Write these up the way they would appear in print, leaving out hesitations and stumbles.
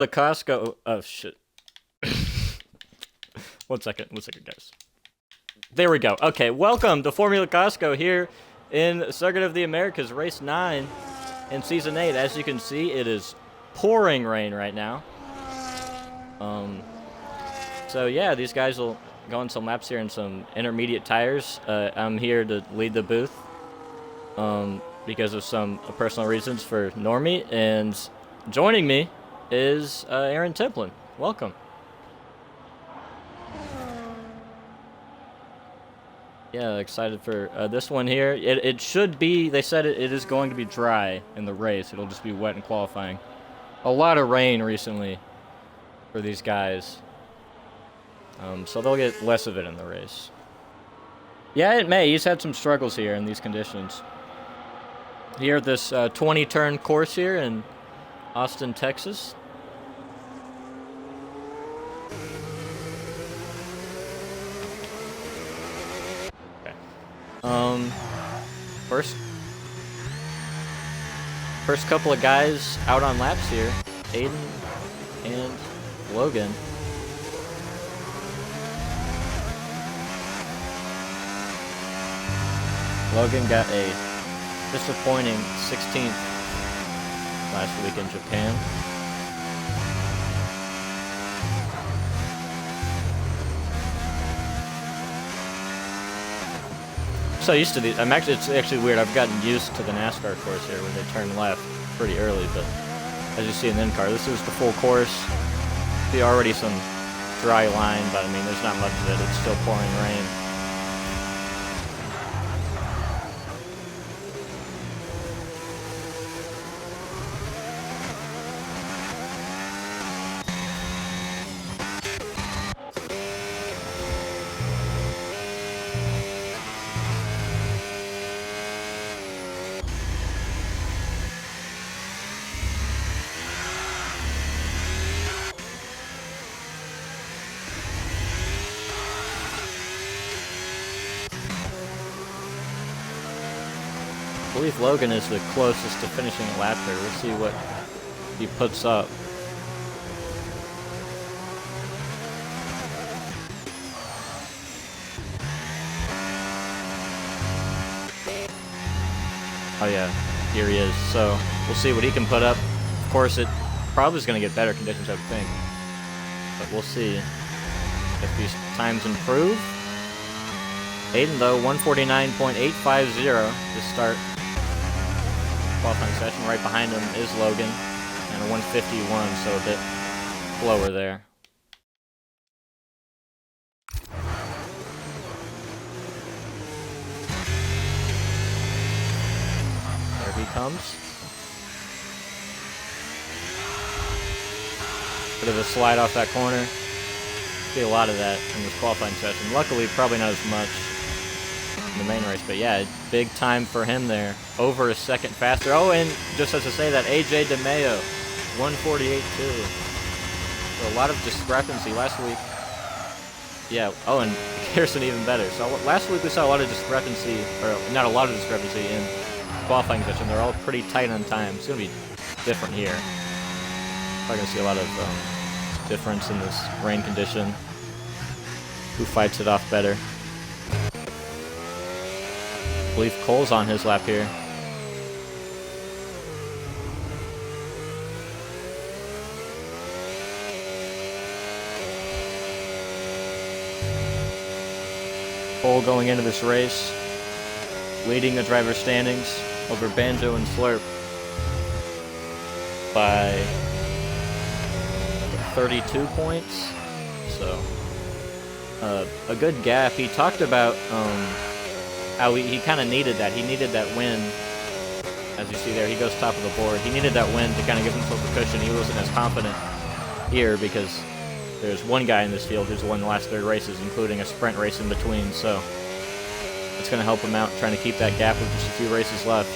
The Costco. Oh shit. One second, guys. There we go. Okay, welcome to Formula Costco here in Circuit of the Americas, race 9 in season 8. As you can see, it is pouring rain right now. So yeah, these guys will go on some laps here in some intermediate tires. I'm here to lead the booth because of some personal reasons for Normie, and joining me is Aaron Templin. Welcome. Yeah, excited for this one here. It should be, they said it is going to be dry in the race. It'll just be wet in qualifying. A lot of rain recently for these guys. So they'll get less of it in the race. Yeah, it may. He's had some struggles here in these conditions. Here at this 20-turn course here in Austin, Texas. First couple of guys out on laps here, Aiden and Logan. Logan got a disappointing 16th last week in Japan. So used to these. It's actually weird. I've gotten used to the NASCAR course here when they turn left pretty early, but as you see in the in car, this is the full course. See already some dry line, but I mean there's not much of it. It's still pouring rain. I believe Logan is the closest to finishing a lap here. We'll see what he puts up. Oh yeah, here he is. So we'll see what he can put up. Of course, it probably is going to get better conditions, I would think. But we'll see if these times improve. Aiden, though, 149.850 to start qualifying session. Right behind him is Logan, and a 151, so a bit lower there. There he comes. Bit of a slide off that corner. See a lot of that in this qualifying session. Luckily, probably not as much in the main race, but yeah, big time for him there. Over a second faster. Oh, and just as to say that, AJ DeMeo, 148.2. So a lot of discrepancy last week. Yeah, oh, and Harrison even better. So last week we saw a lot of discrepancy, or not a lot of discrepancy in qualifying session. They're all pretty tight on time. It's going to be different here. Probably going to see a lot of difference in this rain condition. Who fights it off better? I believe Cole's on his lap here. Cole going into this race, leading the driver standings over Banjo and Slurp by 32 points. So a good gap. He talked about how he kind of needed that. He needed that win. As you see there, he goes top of the board. He needed that win to kind of give himself a cushion. He wasn't as confident here because there's one guy in this field who's won the last 3 races, including a sprint race in between. So it's going to help him out trying to keep that gap with just a few races left.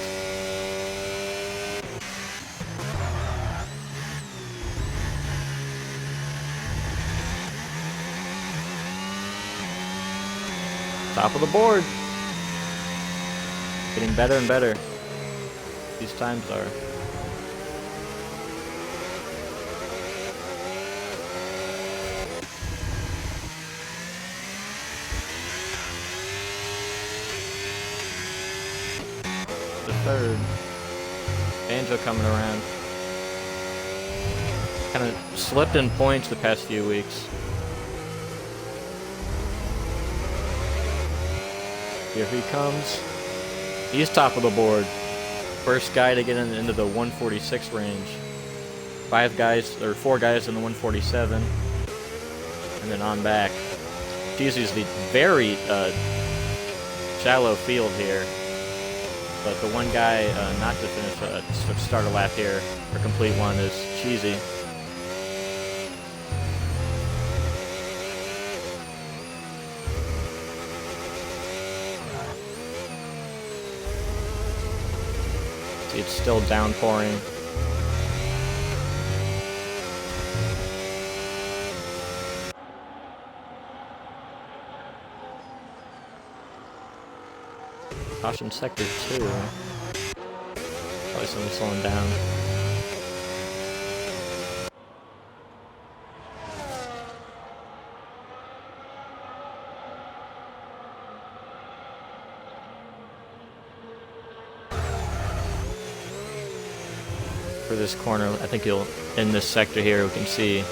Top of the board. Getting better and better. These times are. third. Banjo coming around. Kind of slipped in points the past few weeks. Here he comes. He's top of the board. First guy to get into the 146 range. 4 guys in the 147. And then on back. It's usually very shallow field here. But the one guy not to finish start a lap here or complete one is Cheesy. See, it's still downpouring. Caution sector 2. Probably someone slowing down. For this corner, I think you'll, in this sector here, we can see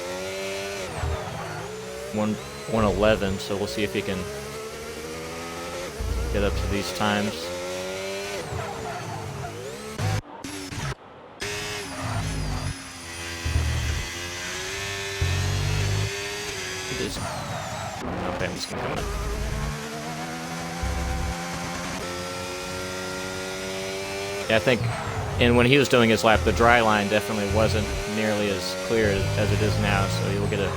111, so we'll see if he can get up to these times. Okay, I'm just gonna come in. Yeah, I think, and when he was doing his lap, the dry line definitely wasn't nearly as clear as it is now, so you'll get a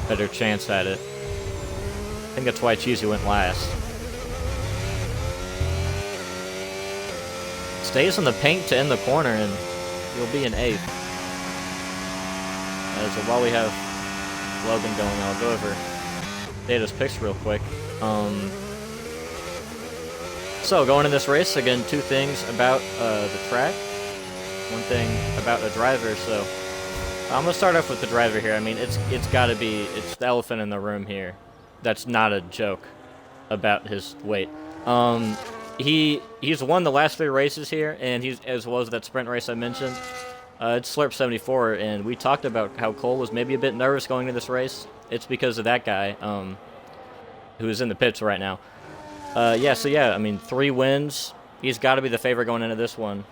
better chance at it. I think that's why Cheesy went last. Stays in the paint to end the corner, and you'll be in 8th. So while we have Logan going, I'll go over Data's picks real quick. So going in this race, again, 2 things about the track, 1 thing about a driver. So I'm gonna start off with the driver here. I mean, it's gotta be, it's the elephant in the room here. That's not a joke about his weight. He's won the last 3 races here, and he's, as well as that sprint race I mentioned. It's Slurp 74, and we talked about how Cole was maybe a bit nervous going into this race. It's because of that guy, who is in the pits right now. Yeah, I mean, 3 wins. He's got to be the favorite going into this one.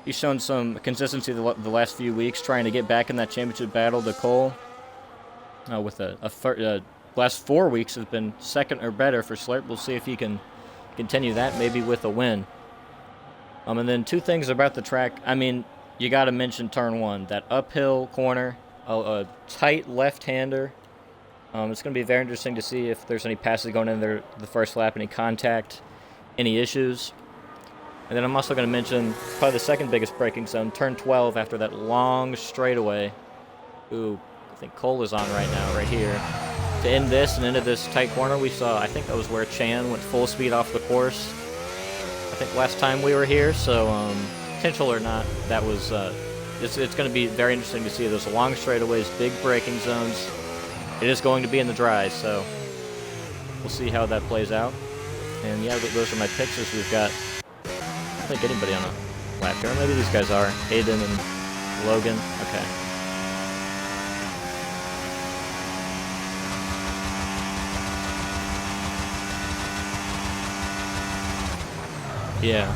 He's shown some consistency the last few weeks, trying to get back in that championship battle to Cole. With last 4 weeks has been second or better for Slurp. We'll see if he can continue that, maybe with a win. And then 2 things about the track. I mean, you got to mention turn 1, that uphill corner, a tight left-hander. It's going to be very interesting to see if there's any passes going in there the first lap, any contact, any issues. And then I'm also going to mention probably the second biggest braking zone, turn 12, after that long straightaway. Ooh, I think Cole is on right now, right here. To end this and into this tight corner, we saw, I think that was where Chan went full speed off the course. I think last time we were here, so potential or not, that was, it's going to be very interesting to see those long straightaways, big braking zones. It is going to be in the dry, so we'll see how that plays out. And yeah, those are my picks as we've got, I don't think anybody on a lap here. Maybe these guys are, Aiden and Logan. Okay. Yeah.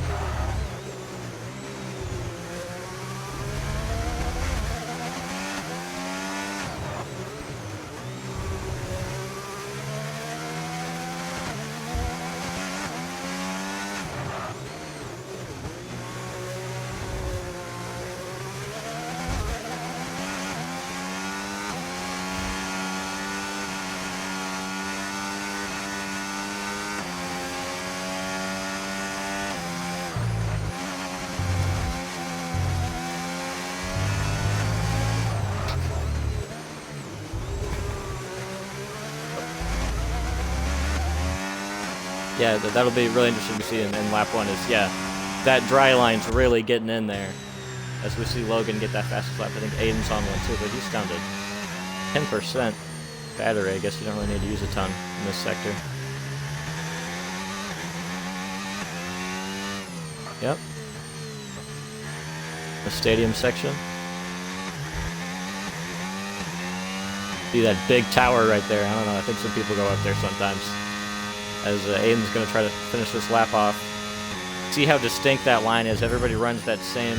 Yeah, that'll be really interesting to see in lap 1 is, yeah, that dry line's really getting in there. As we see Logan get that fastest lap. I think Aiden's on one too, but he's down to 10% battery. I guess you don't really need to use a ton in this sector. Yep. The stadium section. See that big tower right there? I don't know. I think some people go up there sometimes. As Aiden's going to try to finish this lap off. See how distinct that line is. Everybody runs that same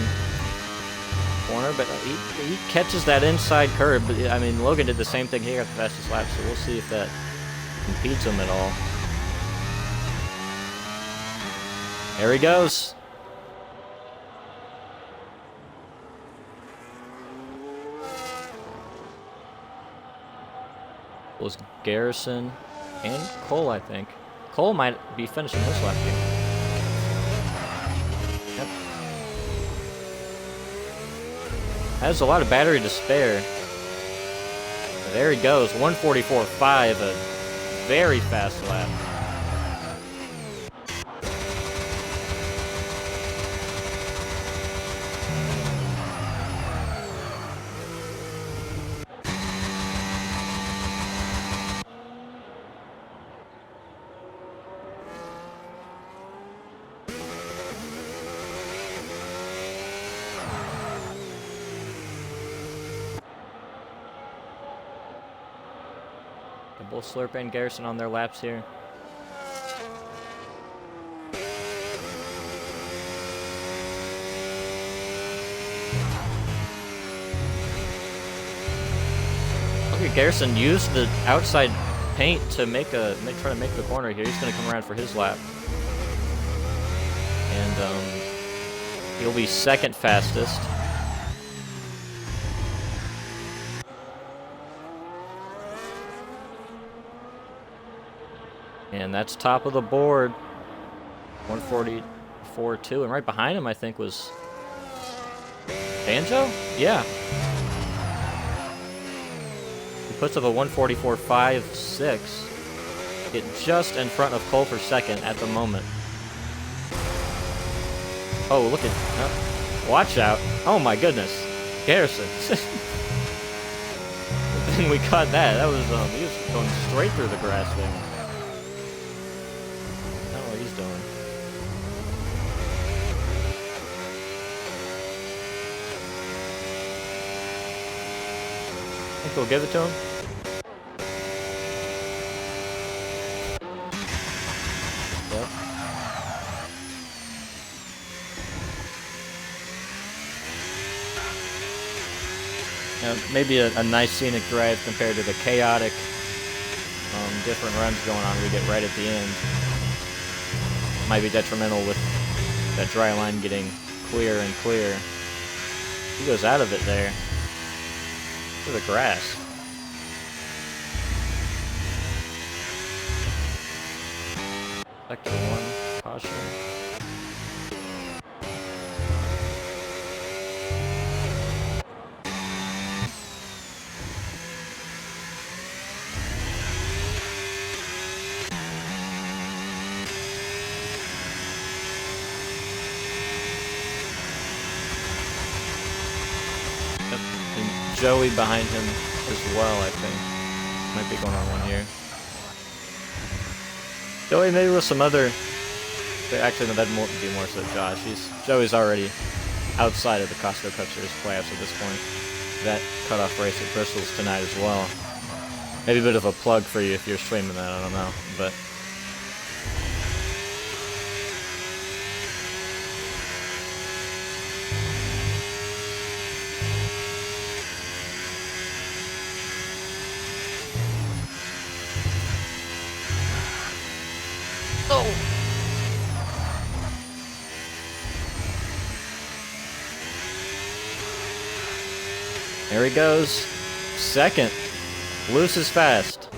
corner, but he catches that inside curve. But I mean, Logan did the same thing. He got the fastest lap, so we'll see if that impedes him at all. There he goes. Was Garrison and Cole, I think. Cole might be finishing this lap here. Yep. Has a lot of battery to spare. There he goes, 1:44.5, a very fast lap. Both Slurp and Garrison on their laps here. Look at Garrison use the outside paint to try to make the corner here. He's going to come around for his lap, and he'll be second fastest. And that's top of the board, 1:44.2, and right behind him I think was Banjo? Yeah. He puts up a 1:44.56, get just in front of Cole for second at the moment. Oh, look at, watch out. Oh my goodness, Garrison. Then we caught that. That was, he was going straight through the grass there. Doing. I think we'll give it to him. Yep. Maybe a nice scenic drive compared to the chaotic, different runs going on we get right at the end. Might be detrimental with that dry line getting clear and clear. He goes out of it there to the grass. Sector 1, caution. Joey behind him as well, I think. Might be going on one here. Joey maybe with some other... Actually, no, that'd be more so Josh. Joey's already outside of the Costco Cup Series playoffs at this point. That cutoff race at Bristol's tonight as well. Maybe a bit of a plug for you if you're streaming that, I don't know. But... There he goes. Second. Loose is fast.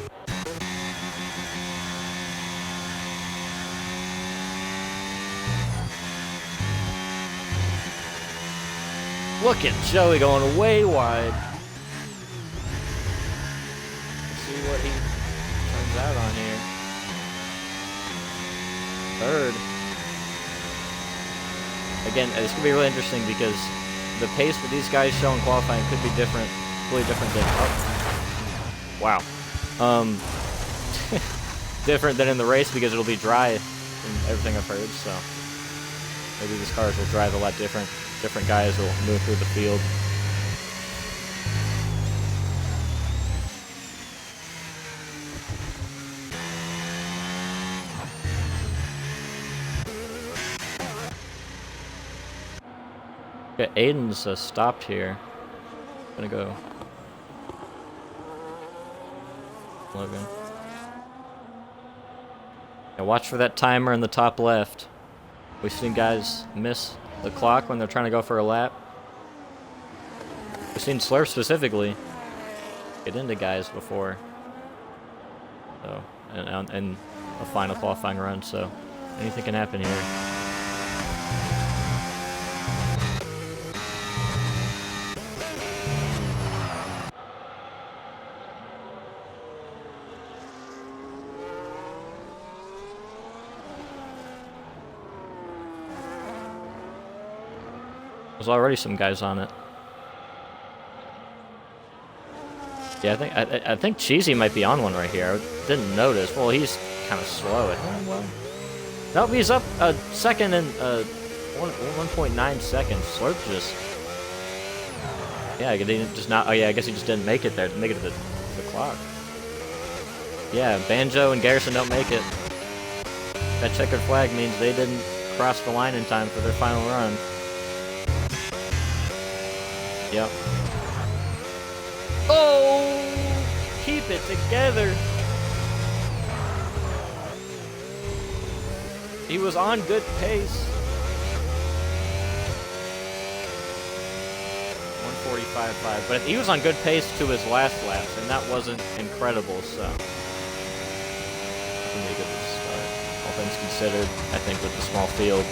Look at Joey going way wide. Let's see what he turns out on here. Third. Again, it's going to be really interesting because the pace that these guys show in qualifying could be different, completely different than... Oh. Wow. Different than in the race because it'll be dry from everything I've heard, so maybe these cars will drive a lot different. different guys will move through the field. Okay, Aiden's stopped here. Gonna go. Logan. Now watch for that timer in the top left. We've seen guys miss the clock when they're trying to go for a lap. We've seen Slurp specifically get into guys before. So, and a final qualifying run, so anything can happen here. There's already some guys on it. Yeah, I think Cheesy might be on one right here. I didn't notice. Well, he's kind of slow. Well, nope, he's up a second and 1.9 seconds. Slurp just, yeah, he didn't just not. Oh yeah, I guess he just didn't make it there. Didn't make it to the clock. Yeah, Banjo and Garrison don't make it. That checkered flag means they didn't cross the line in time for their final run. Yep. Oh! Keep it together! He was on good pace. 1:45.5, but he was on good pace to his last laps, and that wasn't incredible, so. Pretty good start. All things considered, I think, with the small field.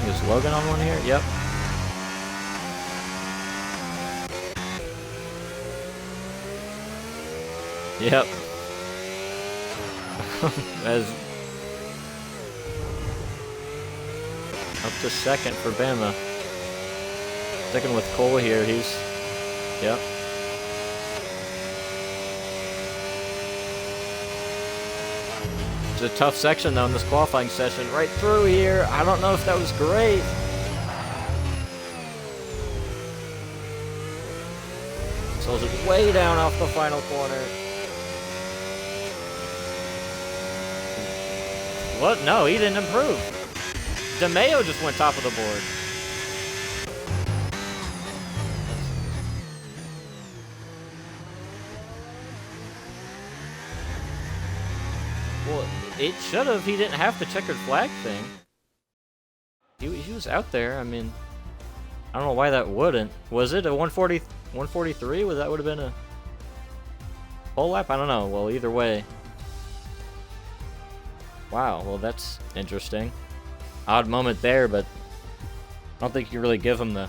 Is Logan on one here? Yep. Yep. As up to second for Bama. Second with Cole here. He's, yep. It's a tough section though in this qualifying session. Right through here. I don't know if that was great. Slows it way down off the final corner. What? No, he didn't improve. DeMayo just went top of the board. Well, it should have. He didn't have the checkered flag thing. He was out there. I mean, I don't know why that wouldn't. Was it a 140, 143? That would have been a pole lap? I don't know. Well, either way. Wow, well that's interesting. Odd moment there, but I don't think you really give him the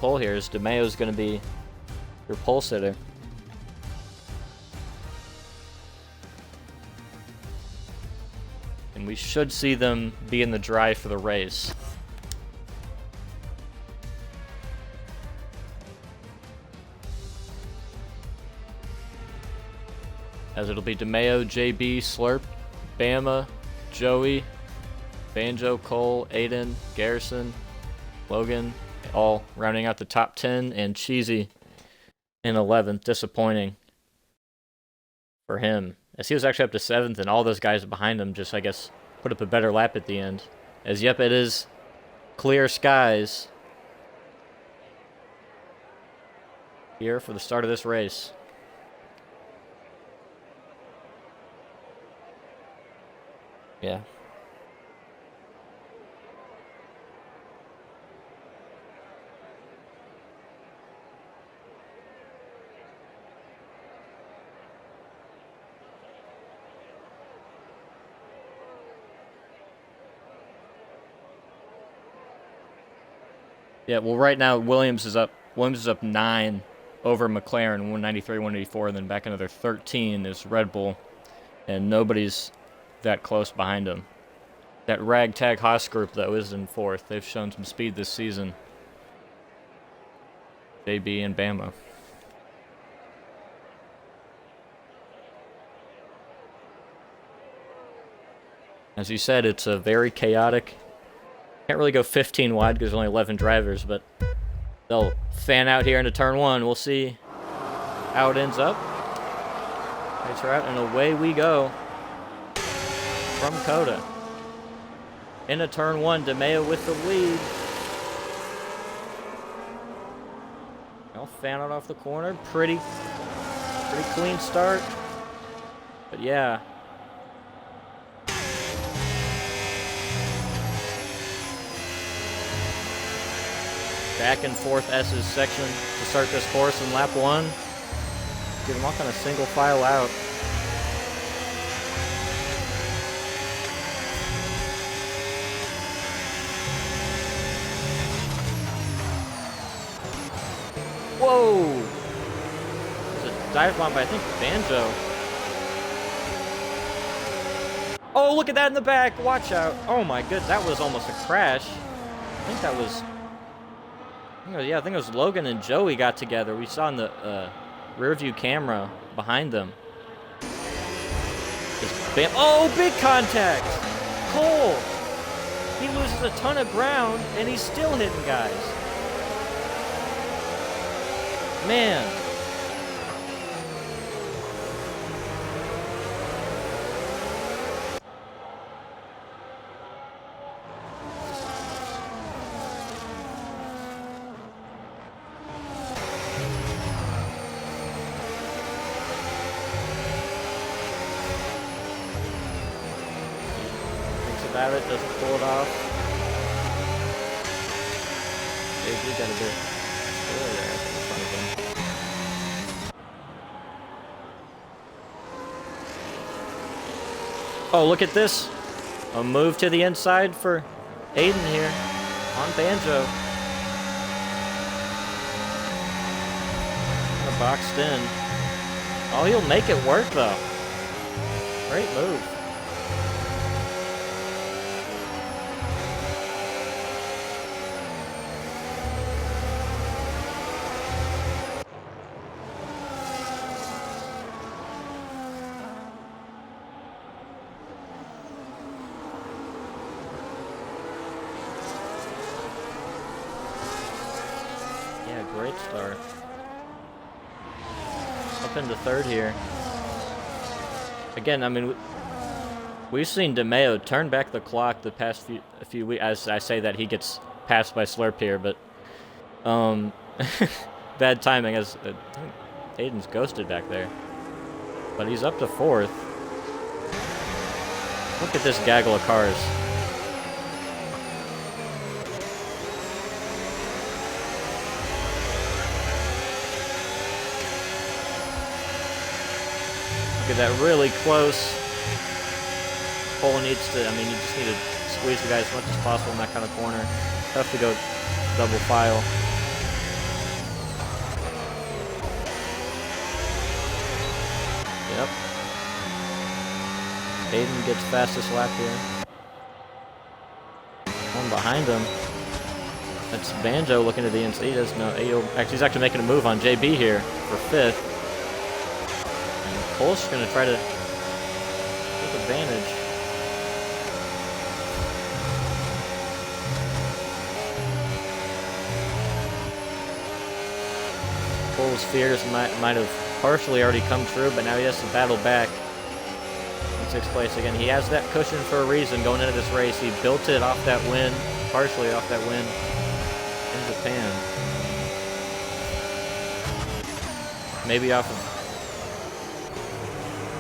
pole here, as DeMayo's going to be your pole sitter. And we should see them be in the drive for the race. As it'll be DeMayo, JB, Slurp, Bama, Joey, Banjo, Cole, Aiden, Garrison, Logan, all rounding out the top 10, and Cheesy in 11th. Disappointing for him, as he was actually up to 7th, and all those guys behind him just, I guess, put up a better lap at the end. As, yep, it is clear skies here for the start of this race. Yeah. Yeah, well, right now Williams is up 9 over McLaren, 193, 184, and then back another 13 is Red Bull, and nobody's that close behind him. That ragtag Haas group, though, is in 4th. They've shown some speed this season. JB and Bama. As you said, it's a very chaotic. Can't really go 15 wide because there's only 11 drivers, but they'll fan out here into turn 1. We'll see how it ends up. Lights are out, and away we go from COTA. Into turn 1, DeMeo with the lead. I'll fan it off the corner. Pretty clean start. But yeah. Back and forth S's section to start this course in lap 1. Get them all kind of single file out. Whoa! There's a dive bomb by, I think, Banjo. Oh, look at that in the back! Watch out! Oh my goodness, that was almost a crash. I think that was... Yeah, I think it was Logan and Joey got together. We saw in the rear view camera behind them. Bam. Oh, big contact! Cole! He loses a ton of ground, and he's still hitting guys. Man. About it, doesn't pull it off. Maybe got a bit there in front of him. Oh, look at this. A move to the inside for Aiden here on Banjo. Kind of boxed in. Oh, he'll make it work though. Great move. Great start. Up into third here. Again, I mean, we've seen DeMeo turn back the clock the past few weeks. As I say that, he gets passed by Slurp here, but bad timing as Aiden's ghosted back there. But he's up to fourth. Look at this gaggle of cars. Look at that, really close. Cole needs to, I mean, you just need to squeeze the guy as much as possible in that kind of corner. Tough to go double file. Yep. Aiden gets fastest lap here. One behind him. That's Banjo looking to the inside. He doesn't know. Actually, he's actually making a move on JB here for fifth. Cole's going to try to take advantage. Cole's fears might have partially already come true, but now he has to battle back in sixth place again. He has that cushion for a reason going into this race. He built it off that win, partially off that win in Japan. Maybe off of...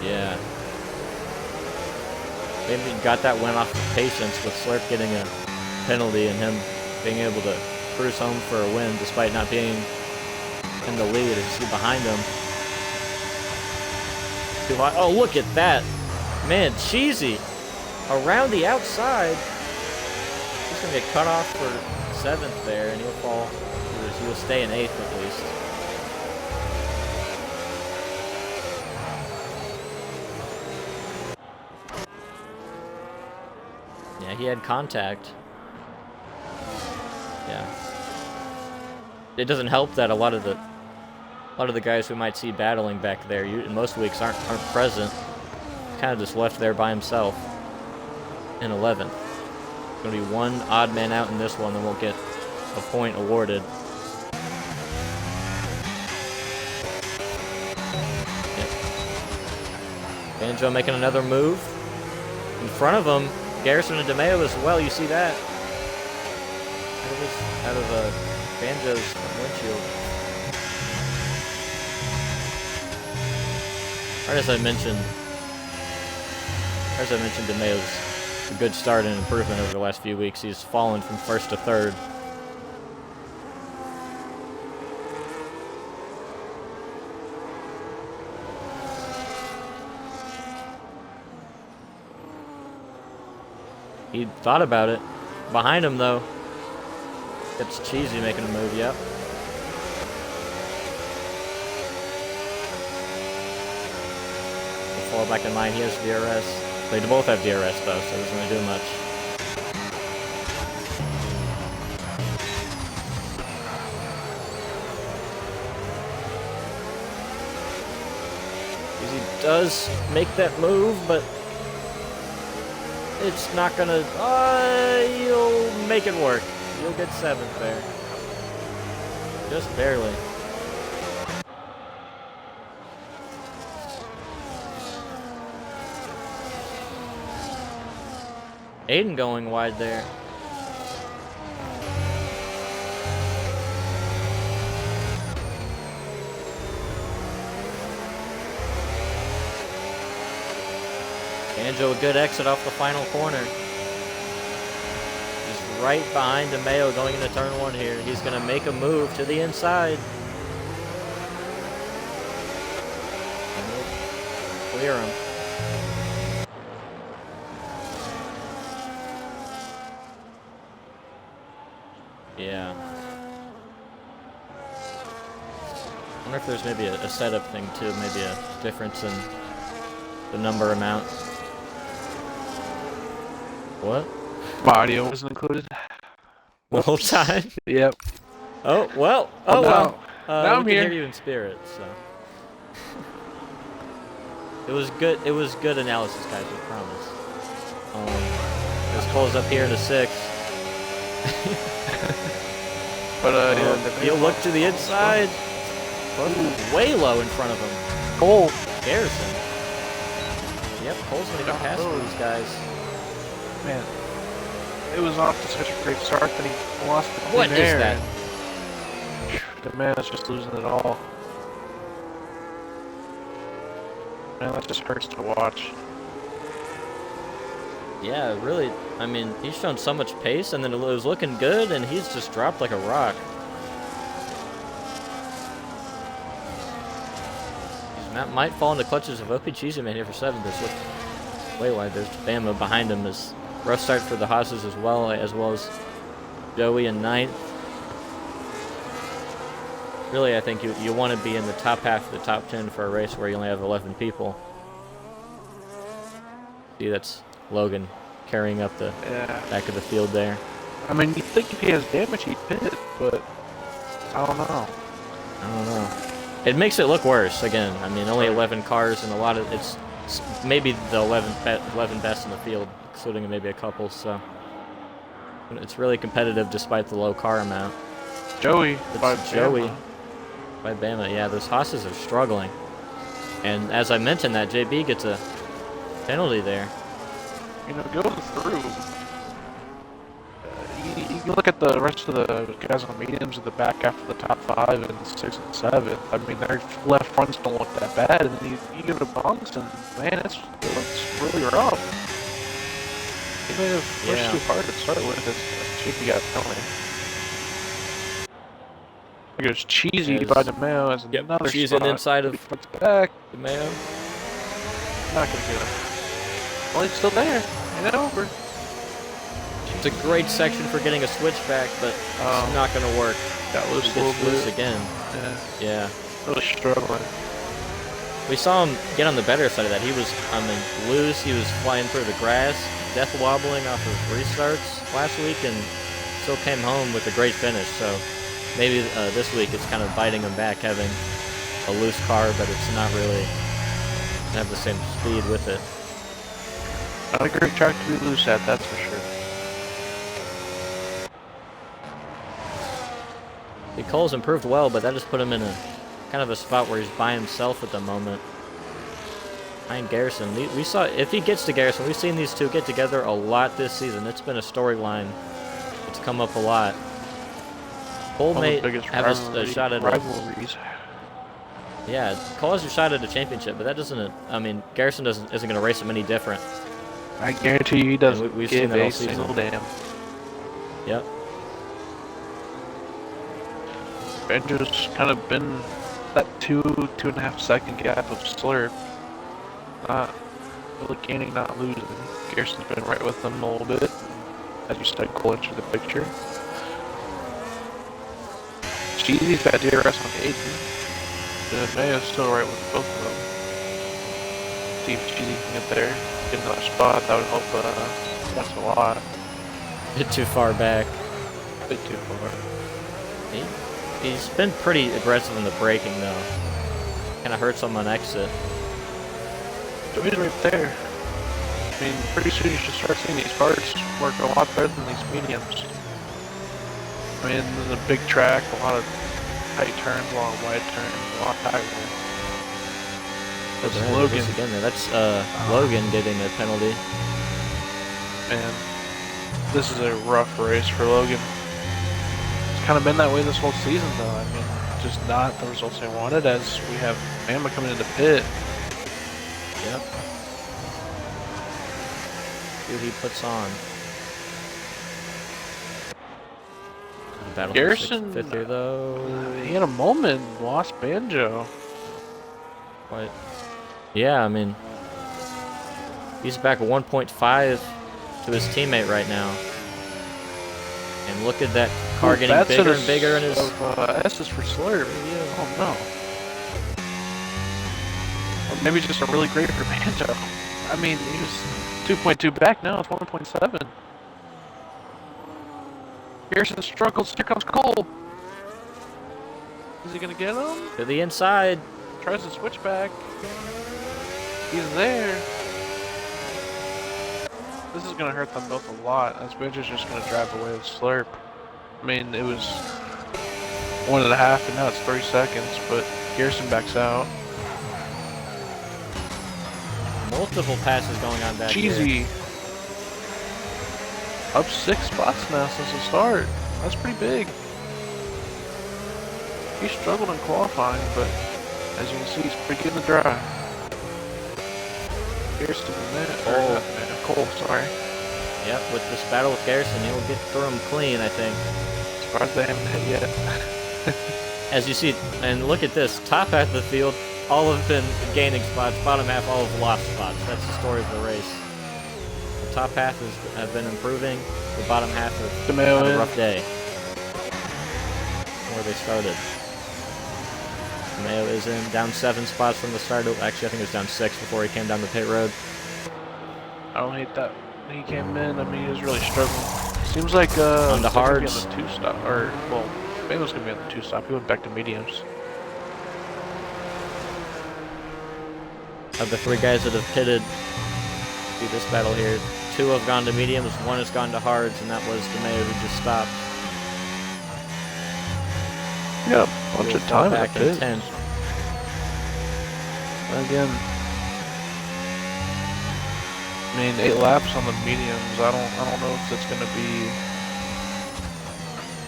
Yeah. Maybe he got that win off of patience with Slurp getting a penalty and him being able to cruise home for a win despite not being in the lead. As you see behind him. Oh, look at that. Man, Cheesy around the outside. He's going to get cut off for seventh there, and he'll fall. He'll stay in eighth at least. Yeah, he had contact. Yeah. It doesn't help that a lot of the guys we might see battling back there in most weeks aren't present. Kind of just left there by himself. and 11th. Going to be one odd man out in this one that won't get a point awarded. Yep. Banjo making another move. In front of him, Garrison and DeMeo as well. You see that? Out of Banjo's windshield. Or as I mentioned, DeMeo's a good start and improvement over the last few weeks. He's fallen from first to third. He thought about it. Behind him, though, it's Cheesy making a move, yep. He'll fall back in line. He has DRS. They both have DRS, though, so it doesn't really do much. Cheesy does make that move, but it's not gonna. You'll make it work. You'll get 7th there. Just barely. Aiden going wide there. Banjo, a good exit off the final corner. He's right behind DeMeo going into turn 1 here. He's going to make a move to the inside. And he'll clear him. Yeah. I wonder if there's maybe a setup thing too, maybe a difference in the number amount. What? My audio wasn't included. The whole time? Yep. Oh, well. Oh, well. Now I'm we can here. hear you in spirit, so. It was good analysis, guys, we promise. This pulls up here to 6. But he'll look to the inside. Way low in front of him. Cole. Garrison. Yep, Cole's gonna get past these guys. Man, it was off to such a great start that he lost the clean What is air. that? The man is just losing it all. Man, that just hurts to watch. Yeah, really. I mean, he's shown so much pace, and then it was looking good, and he's just dropped like a rock. He might fall in the clutches of OP Cheesy Man here for 7th. This looks way wide. There's Bama behind him. Is rough start for the Haas's as well as Joey in 9th. Really, I think you want to be in the top half of the top 10 for a race where you only have 11 people. See, that's Logan carrying up the back of the field there. I mean, you'd think if he has damage, he'd pit, but I don't know. It makes it look worse. Again, I mean, only 11 cars and a lot of it's maybe the 11 best in the field, including maybe a couple. So it's really competitive despite the low car amount. Joey by Bama. Yeah, those Haas's are struggling. And as I mentioned, that JB gets a penalty there. You know, going through, you can look at the rest of the guys on the mediums at the back after the top 5 and 6 and 7. I mean, their left fronts don't look that bad, and you go to bunks, and man, it looks really rough. He may have pushed too hard to start with. His JP got a penalty. There goes Cheesy by DeMeo as another Cheesy spot. inside of back. DeMeo. Not gonna get him. Well, he's still there. Ain't it over? It's a great section for getting a switchback, but it's not going to work. Got loose a little loose bit. again. Yeah. Really struggling. We saw him get on the better side of that. He was, loose. He was flying through the grass, death wobbling off of restarts last week, and still came home with a great finish. So maybe this week it's kind of biting him back, having a loose car, but it's not really have the same speed with it. Not a great track to be loose at, that's for sure. Cole's improved well, but that just put him in a kind of a spot where he's by himself at the moment. Behind Garrison, we saw if he gets to Garrison, we've seen these two get together a lot this season. It's been a storyline. It's come up a lot. Cole may have a shot at rivalries. Yeah, Cole has a shot at a championship, but that doesn't. I mean, Garrison isn't going to race him any different. I guarantee you he doesn't. We've seen that all season. Single damn. Yep. Benjo's kind of been that 2.5 second gap of slurp. Not really gaining, not losing. Garrison's been right with them a little bit. As you said, Cole entered the picture. Cheesy's got DRS on Aiden. Mayo's still right with both of them. See if Cheesy can get there. Get another spot, that would help that's a lot. A bit too far back. A bit too far. He's been pretty aggressive in the braking though. Kind of hurts him on exit. Joey's right there. I mean, pretty soon you should start seeing these parts work a lot better than these mediums. I mean, there's a big track, a lot of tight turns, a lot of wide turns, a lot of tight ones. That's Logan. Again there. That's Logan getting a penalty. Man, this is a rough race for Logan. It's kind of been that way this whole season, though. I mean, just not the results they wanted, as we have Bama coming into pit. Yep. See what he puts on. Garrison, fifth here, though. He had a moment, lost Banjo. What? Yeah, I mean, he's back 1.5 to his teammate right now. And look at that car getting bigger and bigger in his... S is for slurp. Oh, no. Or maybe just a really great for Banjo. I mean, he was 2.2 back, now it's 1.7. Garrison struggles. Here comes Cole. Is he gonna get him? To the inside. Tries to switch back. He's there. This is gonna hurt them both a lot, as Benjo's just gonna drive away with slurp. I mean, it was 1.5, and now it's 30 seconds, but Garrison backs out. Multiple passes going on back Cheesy. here. Up 6 spots now since the start. That's pretty big. He struggled in qualifying, but as you can see, he's pretty good in the drive. Garrison Cole, sorry. Yep, with this battle with Garrison, he'll get through him clean, I think. Surprised they haven't hit yet. As you see, and look at this, top half of the field, all have been gaining spots, bottom half all have lost spots. That's the story of the race. The top half have been improving, the bottom half have had a rough day. Where they started. Mayo is in, down 7 spots from the start. Actually, I think it was down 6 before he came down the pit road. I don't hate that. He came in, I mean, he was really struggling. Seems like, on the hards. On the 2-stop, or, well, Mayo's gonna be on the 2-stop. He went back to mediums. Of the 3 guys that have pitted through this battle here, 2 have gone to mediums, 1 has gone to hards, and that was DeMayo who just stopped. Yeah, a bunch of time back in 10th. Again, I mean, 8 laps on the mediums. I don't know if it's gonna be,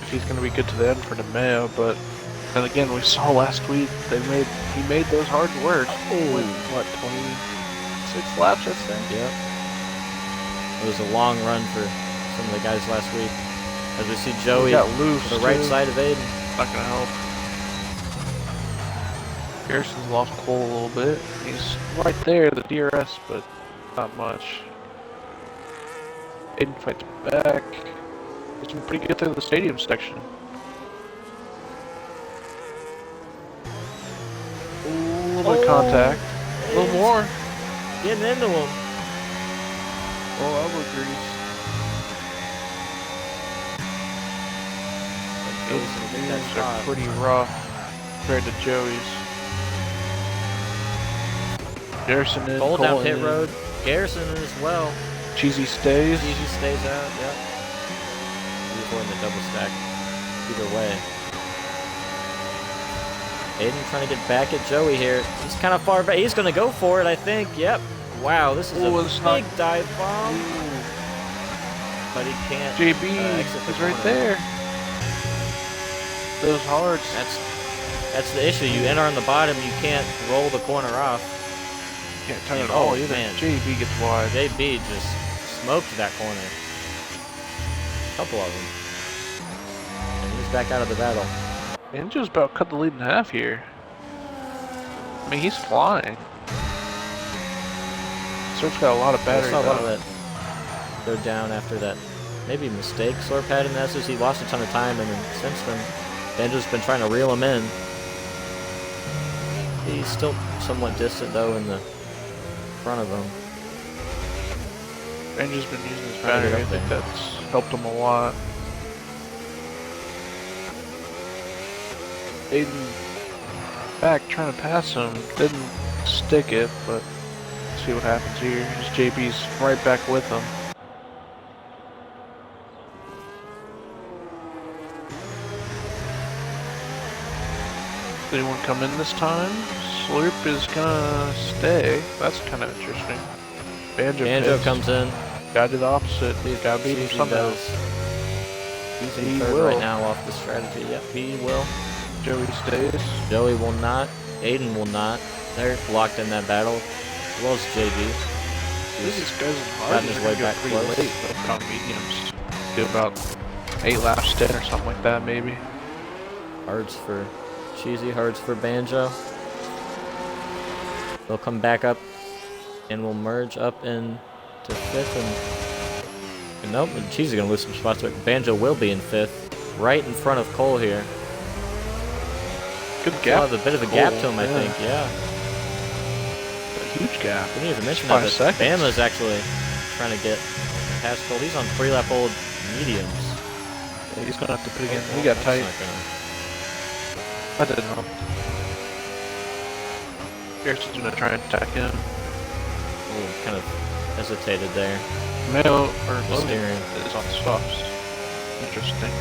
if he's gonna be good to the end for DeMayo, but then again, we saw last week he made those hard work. Oh, what, 26 laps, I'd say? Yep. It was a long run for some of the guys last week. As we see Joey got loose to the right side of Aiden. Not gonna help. Garrison's lost Cole a little bit. He's right there, the DRS, but not much. Aiden fights back. He's been pretty good through the stadium section. Ooh, a little bit of contact. A little more. Getting into him. Oh, elbow grease. These are pretty rough compared to Joey's. Garrison in. Cole down pit road. Garrison as well. Cheesy stays. Cheesy stays out, yep. He's avoiding the double stack. Either way. Aiden trying to get back at Joey here. He's kind of far back. He's going to go for it, I think. Yep. Wow, this is a big dive bomb. Ooh. But he can't. JB is right there. Those hards. That's the issue. You enter on the bottom, you can't roll the corner off. Can't turn it all either. Man. JB gets wide. JB just smoked that corner. A couple of them. And he's back out of the battle. Ninja's about cut the lead in half here. I mean, he's flying. Surf's got a lot of battery. I saw a lot of that go down after that maybe mistake Slurp had in the S's. He lost a ton of time, and then since then, Banjo's been trying to reel him in. He's still somewhat distant though in the front of him. Banjo's been using his battery. I think that's helped him a lot. Aiden back trying to pass him, didn't stick it, but let's see what happens here. As JB's right back with him. Did anyone come in this time? Slurp is gonna stay. That's kind of interesting. Banjo comes in. Gotta do the opposite. Gotta beat him somehow. He's in third right now off the strategy. Yep, he will. Joey stays. Joey will not. Aiden will not. They're locked in that battle. As well as JB. These guys are gotten his way back pretty close. late on mediums. Do about 8 laps in or something like that, maybe. Hards for Cheesy, hards for Banjo. They'll come back up and we'll merge up into fifth and nope, Cheesy's gonna lose some spots, but Banjo will be in fifth, right in front of Cole here. Good gap. Still have a bit of a gap to him, I think, yeah. A huge gap. I didn't even mention that, but Bama's actually trying to get past Cole. He's on 3-lap-old mediums. Yeah, he's gonna have to put again. He got tight. That didn't help. Garrison's gonna try and attack him. Ooh, kind of hesitated there. Mayo or Logan is on softs. Interesting.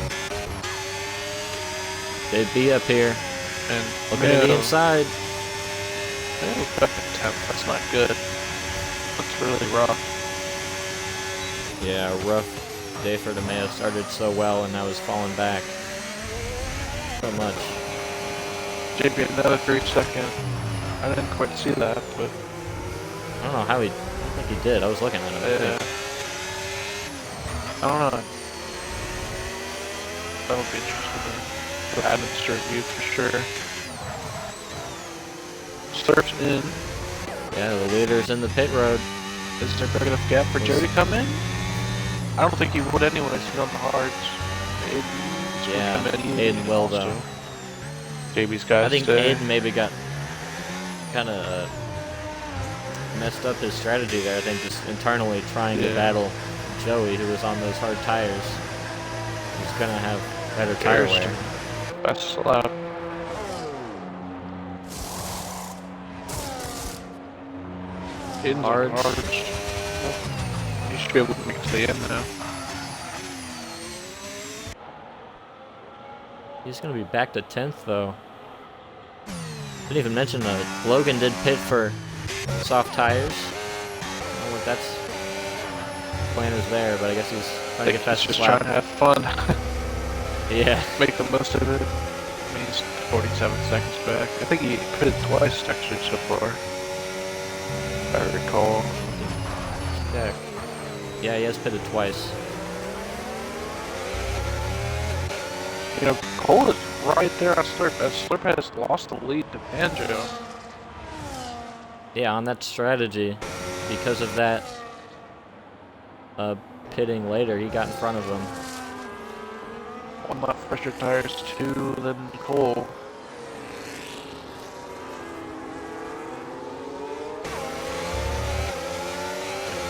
They'd be up here. And looking at the inside. Mayo back in 10th. That's not good. That's really rough. Yeah, rough day for DeMeo. Started so well and now is falling back so much. JB another 3 second. I didn't quite see that, but I don't know how he. I don't think he did. I was looking at him. Yeah. I don't know. That'll be interesting for Adam's review for sure. Slurp's in. Yeah, the leader's in the pit road. Is there a big enough gap for Joe to come in? I don't think he would anyways. He's on the hards. Yeah, Aiden will though. JB's guys. I think Aiden maybe got kind of messed up his strategy there. I think just internally trying to battle Joey, who was on those hard tires. He's gonna have better tire wear. Best lap. Aiden's on hards. He should be able to make it to the end now. He's going to be back to 10th, though. Didn't even mention Logan did pit for soft tires. I don't know what that's plan is there, but I guess he's trying to get fastest lap. Just trying to have fun. Yeah. Make the most of it. I mean, he's 47 seconds back. I think he pitted twice, actually, so far. If I recall. Yeah, he has pitted twice. You know, Cole is right there on Slurp, as Slurp has lost the lead to Banjo. Yeah, on that strategy, because of that pitting later, he got in front of him. 1 lap fresher tires, 2 than Cole.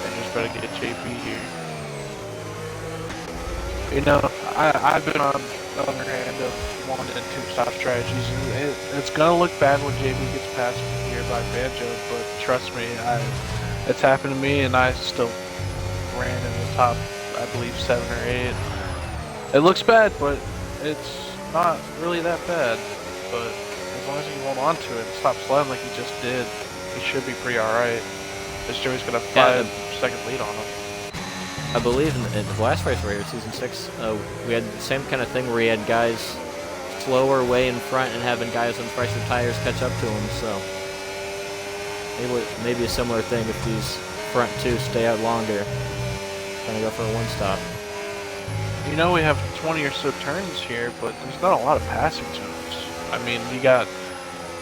Banjo's better get JP here. You know, I've been on the other hand of 1 and 2 stop strategies, and it's gonna look bad when JB gets passed here by Banjo, but trust me, it's happened to me, and I still ran in the top, I believe, 7 or 8. It looks bad, but it's not really that bad. But as long as he can hold on to it and stop sliding like he just did, he should be pretty alright. This Joey's got a 5-second lead on him. I believe in the last race right here, Season 6, we had the same kind of thing where he had guys slower way in front and having guys on fresher tires catch up to him, so maybe a similar thing if these front two stay out longer. Gonna go for a one-stop. You know, we have 20 or so turns here, but there's not a lot of passing zones. I mean, you got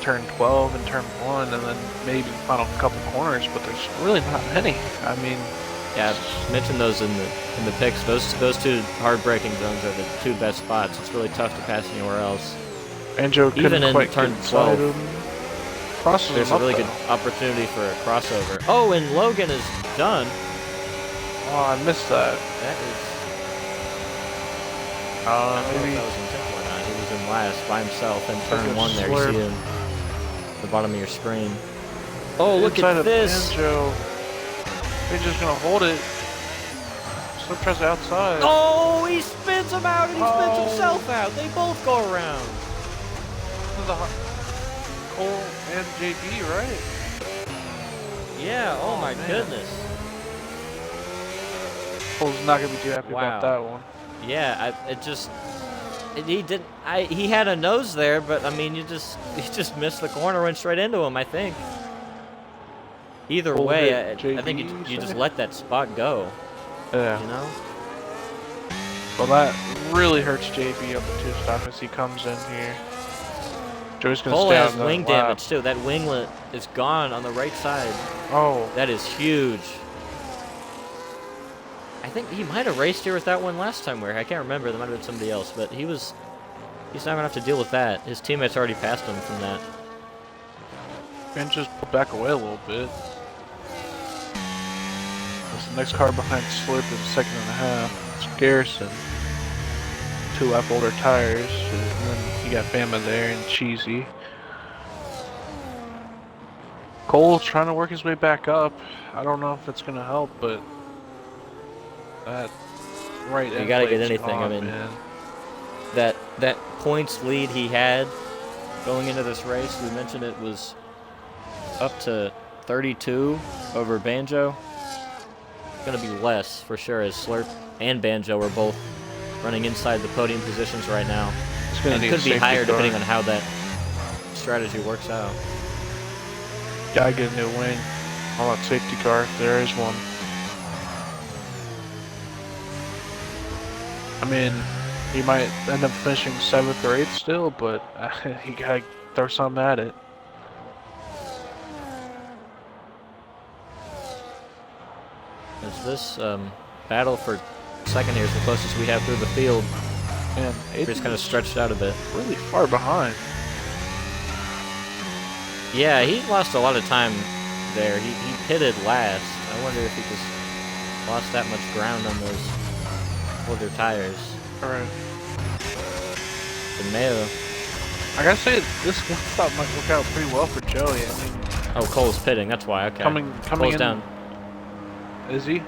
turn 12 and turn 1, and then maybe the final couple corners, but there's really not many. I mean, yeah, I mentioned those in the picks. Those two hard braking zones are the two best spots. It's really tough to pass anywhere else. Banjo even in quite turn 12, there's a really good opportunity for a crossover. Oh, and Logan is done. Oh, I missed that. That is. Maybe that was intentional or not. He was in last by himself in turn 1 there. You see him at the bottom of your screen. Oh, look at this! Banjo. Banjo's gonna hold it. Slip tries outside. Oh, he spins him out and he spins himself out. They both go around. This is Cole and JB, right? Yeah, oh my goodness. Cole's not gonna be too happy about that one. Yeah, he had a nose there, but I mean, he just missed the corner, went straight into him, I think. Either way, I think you just let that spot go. Yeah. You know? Well, that really hurts JB on the 2-stop as he comes in here. Joey's gonna Cole stay has on the wing lap. damage too. That winglet is gone on the right side. Oh. That is huge. I think he might have raced here with that one last time where I can't remember. There might have been somebody else, but he's not gonna have to deal with that. His teammates already passed him from that. And just pull back away a little bit. The next car behind Slurp is 2.5. It's Garrison. 2 lap older tires. And then you got Bama there and Cheesy. Cole's trying to work his way back up. I don't know if it's going to help, but that right You gotta get anything. Gone, I mean, man. that points lead he had going into this race, we mentioned it was up to 32 over Banjo. Going to be less for sure, as Slurp and Banjo are both running inside the podium positions right now. And it could be higher depending on how that strategy works out. Gotta get a new wing. How about safety car? There is one. I mean, he might end up finishing 7th or 8th still, but he gotta throw something at it. Is this battle for second here is the closest we have through the field. And it's kind of stretched out a bit. Really far behind. Yeah, he lost a lot of time there. He pitted last. I wonder if he just lost that much ground on those older tires. Alright. And Mayo. I gotta say, this one stop might work out pretty well for Joey. I mean, oh, Cole's pitting. That's why. Okay. Coming Cole's in, down. Is he?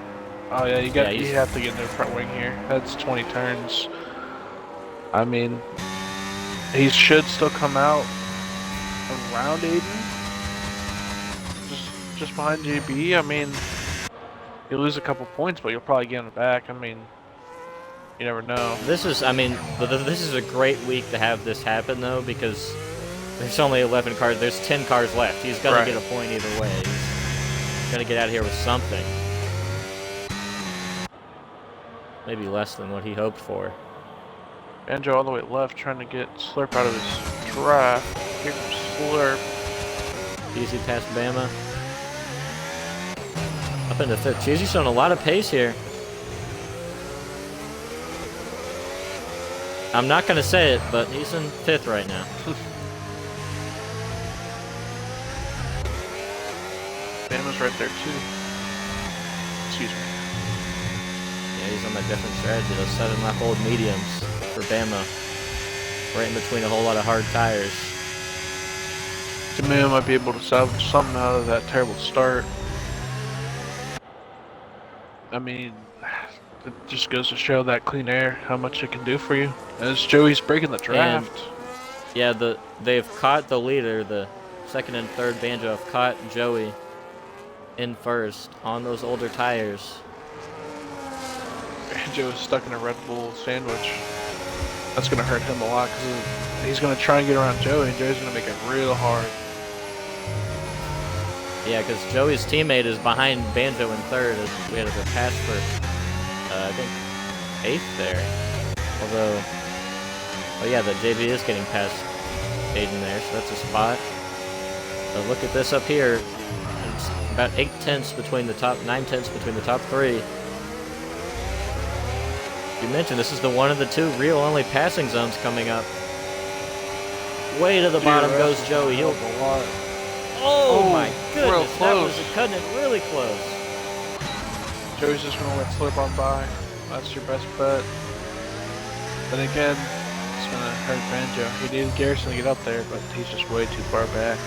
Oh yeah, you have to get in the front wing here. That's 20 turns. I mean, he should still come out around Aiden. Just behind JB. I mean, you'll lose a couple points, but you'll probably get him back. I mean, you never know. This is a great week to have this happen though, because there's only 11 cars. There's 10 cars left. He's gonna get a point either way. He's gonna get out of here with something. Maybe less than what he hoped for. Banjo all the way left, trying to get Slurp out of his draft. Here comes Slurp. Easy past Bama. Up into 5th. Cheesy's showing a lot of pace here. I'm not going to say it, but he's in 5th right now. Bama's right there too. Excuse me. Yeah, he's on a different strategy. Those 7-lap old mediums for Bama. Right in between a whole lot of hard tires. Jamil might be able to salvage something out of that terrible start. I mean, it just goes to show that clean air, how much it can do for you. As Joey's breaking the And draft. yeah, they've caught the leader. The second and third Banjo have caught Joey in first on those older tires. Banjo is stuck in a Red Bull sandwich. That's going to hurt him a lot because he's going to try and get around Joey, and Joey's going to make it real hard. Yeah, because Joey's teammate is behind Banjo in third as we had a pass for, I think, 8th there. Although, oh yeah, the JB is getting past Aiden there, so that's a spot. So look at this up here. It's about 9 tenths between the top 3. You mentioned this is the one of the 2 real only passing zones coming up. Way to the bottom goes Joey. He'll. Oh my goodness, that was cutting it really close. Joey's just going to let Slurp on by. That's your best bet. But again, it's going to hurt Banjo. He needed Garrison to get up there, but he's just way too far back.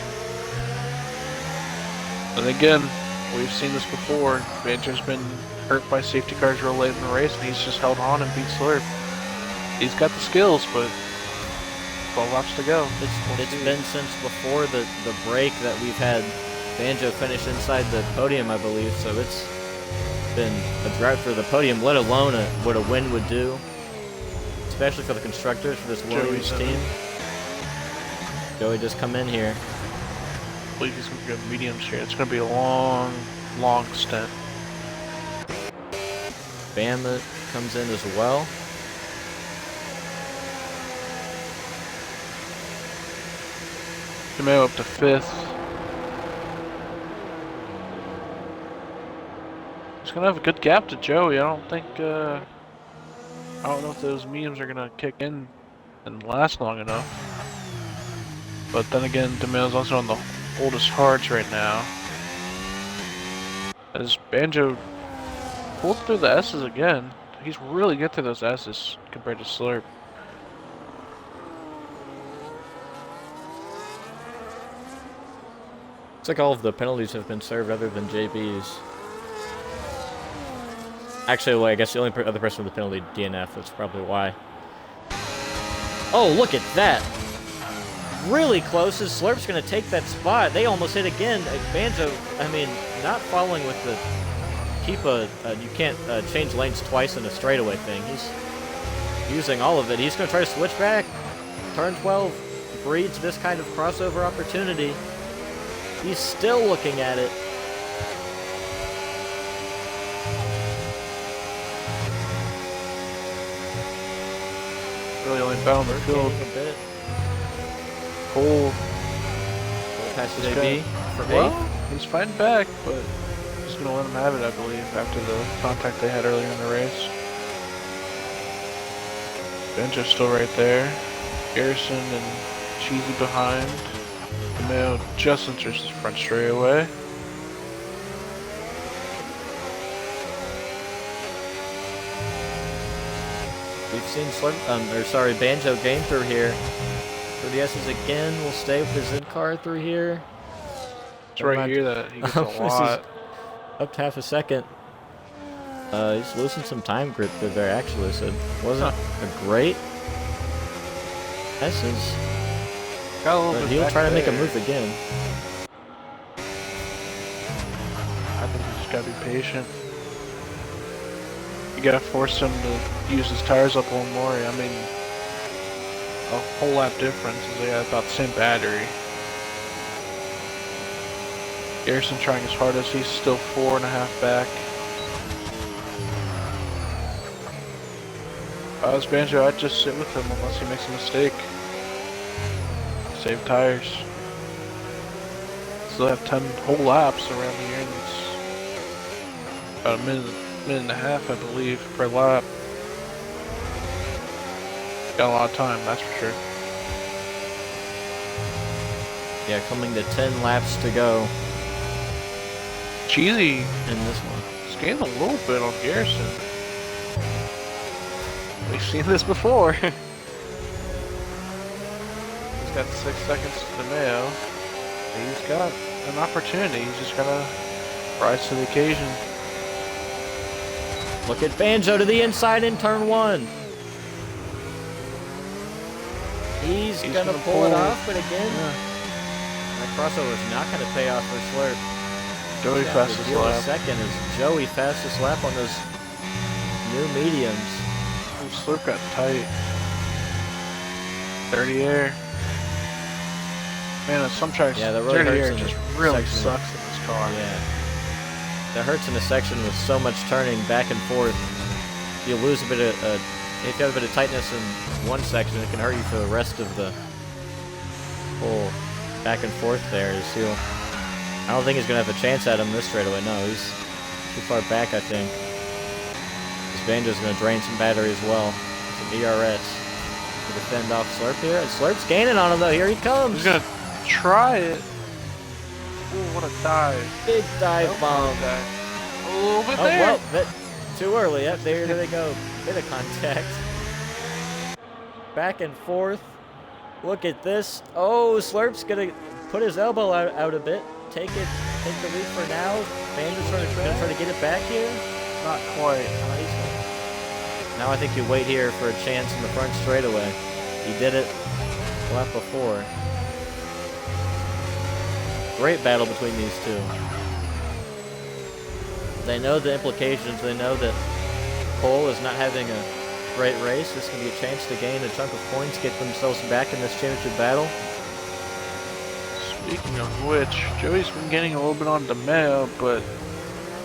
And again, we've seen this before. Banjo's been hurt by safety cars real late in the race, and he's just held on and beat Slurp. He's got the skills, but 12 laps to go. It's been since before the break that we've had Banjo finish inside the podium, I believe, so it's been a drought for the podium, let alone what a win would do, especially for the constructors for this Williams team. Joey just come in here. I believe he's going to go mediums here. It's going to be a long, long stint. Bama comes in as well. Jameo up to 5th. He's going to have a good gap to Joey. I don't know if those mediums are going to kick in and last long enough. But then again, DeMille's also on the oldest hards right now. As Banjo pulled through the S's again. He's really good through those S's compared to Slurp. Looks like all of the penalties have been served other than JB's. Actually, well, I guess the only other person with the penalty, DNF, that's probably why. Oh, look at that. Really close as Slurp's going to take that spot. They almost hit again. Banjo, I mean, not following with the you can't change lanes twice in a straightaway thing. He's using all of it. He's going to try to switch back. Turn 12 breeds this kind of crossover opportunity. He's still looking at it. Really only found the field a bit. Cole past JB for 8th. He's fighting back, but he's going to let him have it, I believe, after the contact they had earlier in the race. Banjo's still right there. Garrison and Cheesy behind. Cameo just enters the front straightaway. We've seen Banjo gain through here. For the S's again, we'll stay with his in-car through here. It's right here that he gets a lot. Up to half a second. He's losing some time grip through there, actually, so it wasn't a great S's. But he'll try to make a move again. I think you just gotta be patient. You gotta force him to use his tires up a little more. I mean, a whole lap difference is they got about the same battery. Garrison trying his hardest. He's still 4.5 back. If I was Banjo, I'd just sit with him unless he makes a mistake. Save tires. Still have 10 whole laps around here, and it's about a minute and a half, I believe, per lap. Got a lot of time, that's for sure. Yeah, coming to 10 laps to go. Cheesy in this one. He's gained a little bit on Garrison. We've seen this before. He's got 6 seconds to the Mayo. He's got an opportunity. He's just gotta rise to the occasion. Look at Banjo to the inside in turn 1. He's gonna pull it off, but again, that crossover is not gonna pay off for Slurp. Joey fastest lap. Second is Joey fastest lap on those new mediums. Slurp got tight. Dirty air. Man, some tracks, yeah, the road dirty air in just really sucks in this car. Yeah. That hurts in a section with so much turning back and forth. You lose a bit of, if you have a bit of tightness in one section, it can hurt you for the rest of the whole back and forth there. I don't think he's going to have a chance at him this straightaway. No, he's too far back, I think. This Banjo's going to drain some battery as well. Some ERS to defend off Slurp here. And Slurp's gaining on him, though. Here he comes. He's going to try it. Ooh, what a dive. Big dive bomb. A little bit there. Well, too early. Yep, there they go. Bit of contact. Back and forth. Look at this. Oh, Slurp's going to put his elbow out a bit. Take the lead for now. Banjo's going to try to get it back here. Not quite. Now I think you wait here for a chance in the front straightaway. He did it the lap before. Great battle between these two. They know the implications. They know that Cole is not having a great race. This can be a chance to gain a chunk of points, get themselves back in this championship battle. Speaking of which, Joey's been getting a little bit on DeMeo, but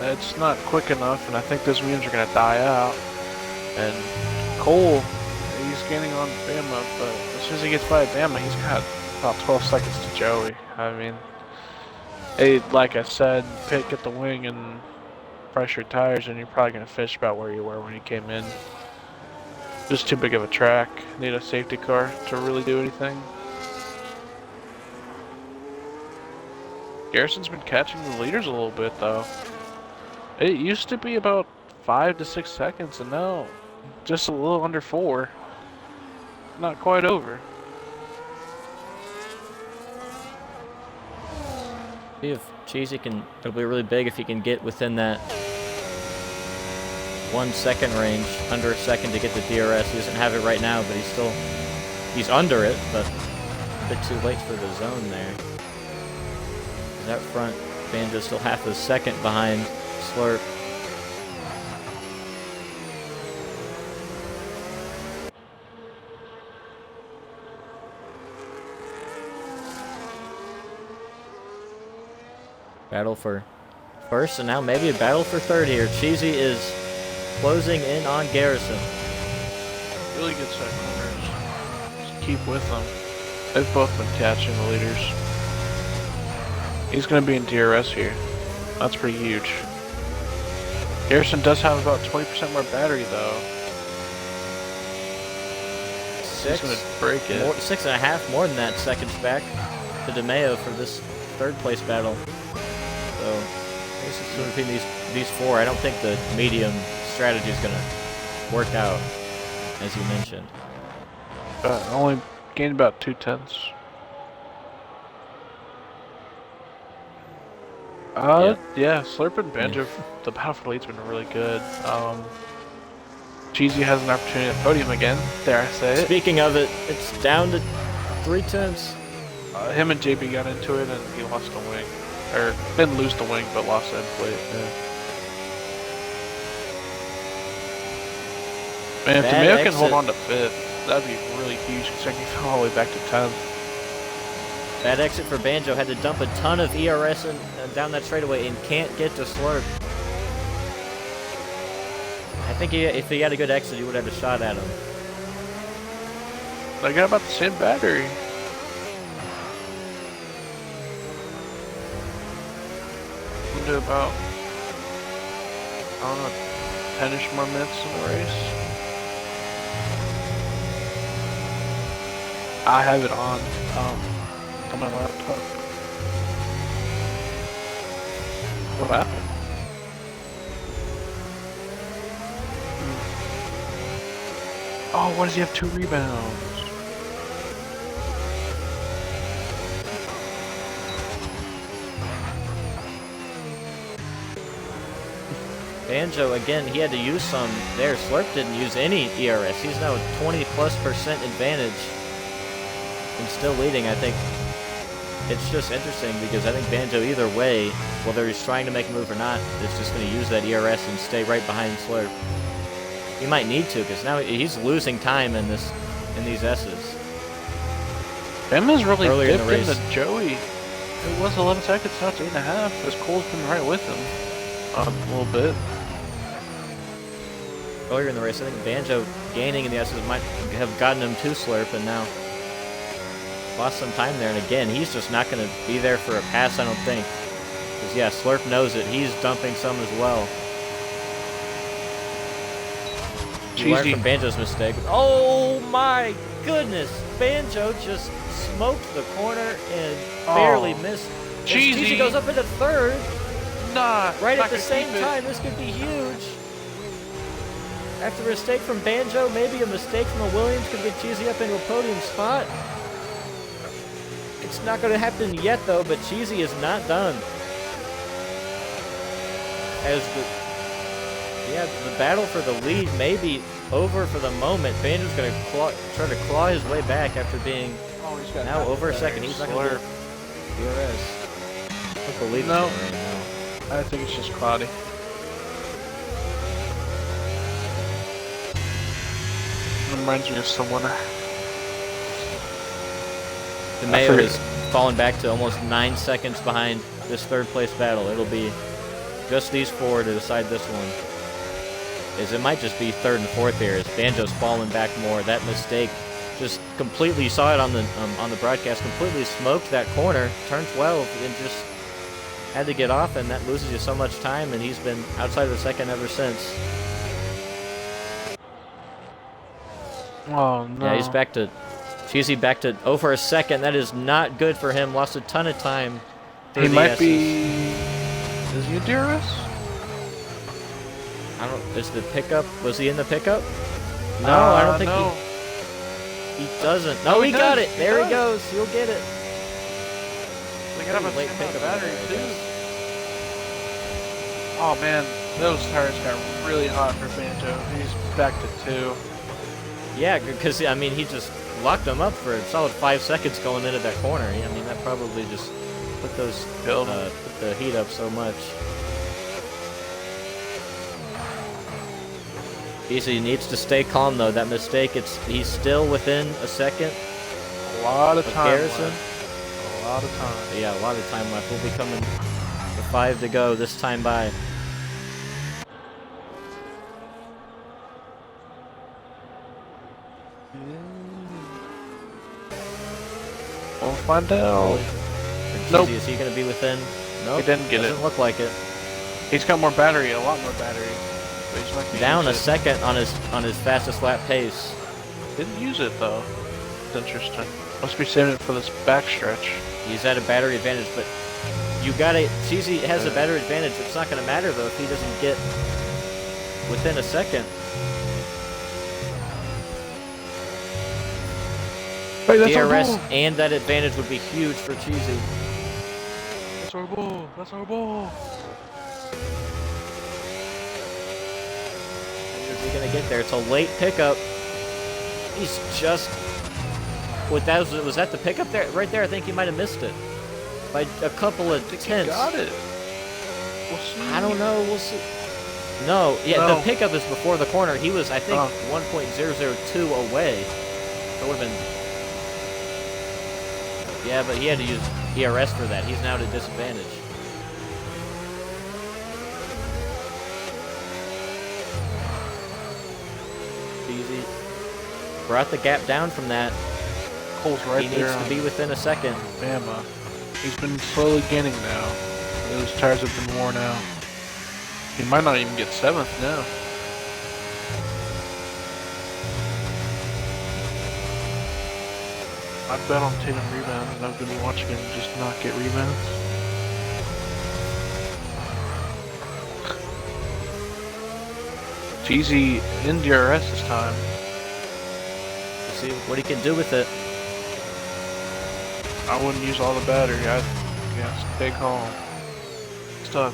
it's not quick enough, and I think those mediums are going to die out. And Cole, he's gaining on Bama, but as soon as he gets by Bama, he's got about 12 seconds to Joey. I mean, like I said, pit, get the wing, and pressure tires, and you're probably going to fish about where you were when you came in. Just too big of a track. Need a safety car to really do anything. Garrison's been catching the leaders a little bit, though. It used to be about 5 to 6 seconds, and now just a little under 4. Not quite over. If Cheesy it'll be really big if he can get within that 1 second range, under a second to get the DRS. He doesn't have it right now, but he's under it, but a bit too late for the zone there. That front Banjo's still half a second behind Slurp. Battle for first, and now maybe a battle for third here. Cheesy is closing in on Garrison. Really good set corners. Just keep with them. They've both been catching the leaders. He's going to be in DRS here. That's pretty huge. Garrison does have about 20% more battery, though. He's going to break it. 6.5 more than that seconds back to DeMeo for this third place battle. So this is between these four. I don't think the medium strategy is going to work out, as you mentioned. Only gained about 2/10. Yeah, Slurp and Banjo, the battle for the lead's been really good. Cheesy has an opportunity at podium again, dare I say it. Speaking of it, it's down to 3/10. Him and JB got into it and he lost the wing. Or, didn't lose the wing, but lost the end plate. Yeah. Man, if DeMeo can hold on to 5th, that'd be really huge, considering he fell all the way back to 10th. Bad exit for Banjo. Had to dump a ton of ERS down that straightaway and can't get to Slurp. I think if he had a good exit, he would have a shot at him. They got about the same battery. We'll do about, I don't know, 10-ish more minutes in the race. I have it on my laptop. What happened? Oh, why does he have 2 rebounds? Banjo, again, he had to use some there. Slurp didn't use any ERS. He's now 20+% advantage and still leading. I think it's just interesting because I think Banjo, either way, whether he's trying to make a move or not, is just going to use that ERS and stay right behind Slurp. He might need to because now he's losing time in these S's. Bama's really Earlier in the dipped race. into Joey. It was 11 seconds, now it's 8.5. This Cole's been right with him a little bit. Earlier in the race, I think Banjo gaining in the S's might have gotten him to Slurp, and now lost some time there. And again, he's just not going to be there for a pass, I don't think. Because, yeah, Slurp knows it. He's dumping some as well. He learned from Banjo's mistake. Oh, my goodness. Banjo just smoked the corner and barely missed. Cheesy goes up into third. Right at the same time. This could be huge. After a mistake from Banjo, maybe a mistake from a Williams could get Cheesy up into a podium spot. It's not going to happen yet, though, but Cheesy is not done. As the battle for the lead may be over for the moment. Banjo's going to try to claw his way back after being now over a second. He's not going to get DRS. I don't believe it right now. I think it's just cloudy. Reminds me of someone. The Mayo is falling back to almost 9 seconds behind this third place battle. It'll be just these four to decide this one. It might just be third and fourth here as Banjo's falling back more. That mistake just completely, you saw it on the broadcast, completely smoked that corner, turn 12, and just had to get off, and that loses you so much time, and he's been outside of the second ever since. Oh, no. Yeah, he's back to Cheesy back to over a second. That is not good for him. Lost a ton of time. He might be. Is he a DRS? I don't. Is the pickup? Was he in the pickup? No, I don't think he doesn't. No, he got it. There he goes. He'll get it. They got him a late pickup battery too. Oh man, those tires got really hot for Banjo. He's back to 2. Yeah, because, I mean, he just locked them up for a solid 5 seconds going into that corner. I mean, that probably just put put the heat up so much. Easy needs to stay calm, though. That mistake, he's still within a second. A lot of time Garrison. left. A lot of time. Yeah, a lot of time left. We'll be coming to 5 to go this time by. We'll find out. Nope. Is he going to be within? Nope. He didn't get it. Doesn't look like it. He's got more battery, a lot more battery. But he's not gonna Down a use it. second on his fastest lap pace. Didn't use it though. It's interesting. Must be saving it for this back stretch. He's at a battery advantage, but you gotta. Cheesy has a battery advantage. It's not going to matter though if he doesn't get within a second. Hey, that's DRS our ball. and that advantage would be huge for Cheesy. That's our ball. That's our ball. Is he gonna get there? It's a late pickup. He's just. Was that the pickup there? Right there, I think he might have missed it by a couple of tenths. He got it. We'll see. I don't know. We'll see. No, yeah, No. the pickup is before the corner. He was, I think, 1.002 away. It would have been. Yeah, but he had to use ERS for that. He's now at a disadvantage. Easy. Brought the gap down from that. Cole's right He there. needs to be within a second. Bama. He's been slowly gaining now. Those tires have been worn out. He might not even get 7th now. I'd bet on Tatum rebounds, and I've been watching him just not get rebounds. It's easy in DRS this time. We'll see what he can do with it. I wouldn't use all the battery. I'd stay calm. Stuck.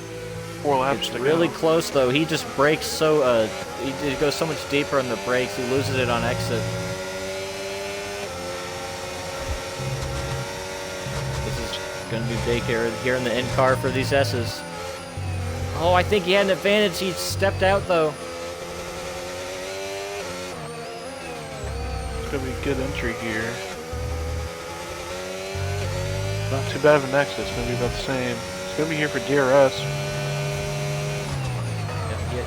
4 laps It's to really go. close though. He just brakes so he goes so much deeper on the brakes. He loses it on exit. This is gonna be big here in the end car for these S's. Oh, I think he had an advantage. He stepped out though. It's gonna be a good entry here. Not too bad of an exit. It's gonna be about the same. It's gonna be here for DRS.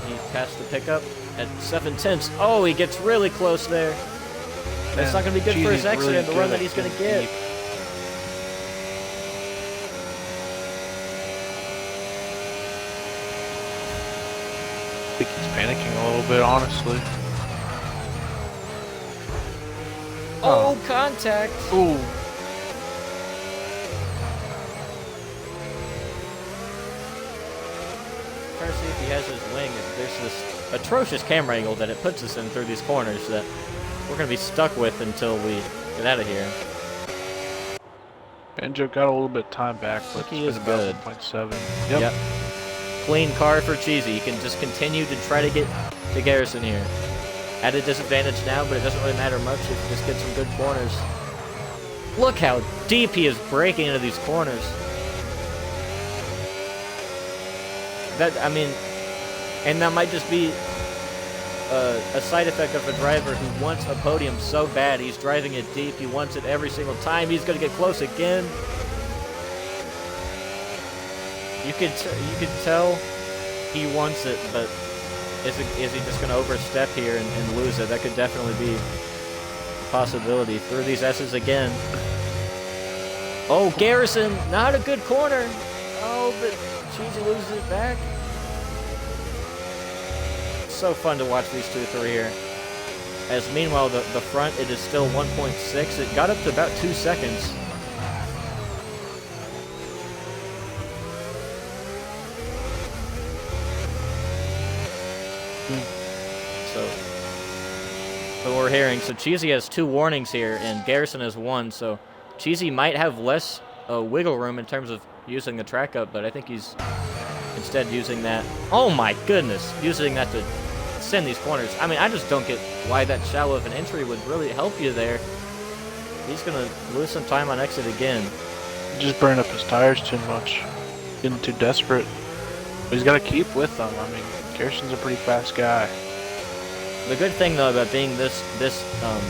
He passed the pickup at 7/10. Oh, he gets really close there. That's not going to be good for his exit and the run that he's going to get. I think he's panicking a little bit, honestly. Oh, contact. Ooh. Trying to see if he has his wing. There's this atrocious camera angle that it puts us in through these corners that we're going to be stuck with until we get out of here. Banjo got a little bit of time back, but he it's is been good. about 1.7. Yep. Clean car for Cheesy. He can just continue to try to get to Garrison here. At a disadvantage now, but it doesn't really matter much if you just get some good corners. Look how deep he is braking into these corners. I mean, and that might just be a side effect of a driver who wants a podium so bad. He's driving it deep. He wants it every single time. He's going to get close again. You can tell he wants it, but is he just going to overstep here and lose it? That could definitely be a possibility. Through these S's again. Oh, Garrison, not a good corner. Oh, but Cheesy loses it back. So fun to watch these two through here. As meanwhile, the front, it is still 1.6. It got up to about 2 seconds. So we're hearing. So Cheesy has 2 warnings here, and Garrison has 1. So Cheesy might have less wiggle room in terms of using the track up, but I think he's instead using that. Oh my goodness, using that to send these corners. I mean, I just don't get why that shallow of an entry would really help you there. He's gonna lose some time on exit again. Just burning up his tires too much, getting too desperate. But he's got to keep with them. I mean, Garrison's a pretty fast guy. The good thing though about being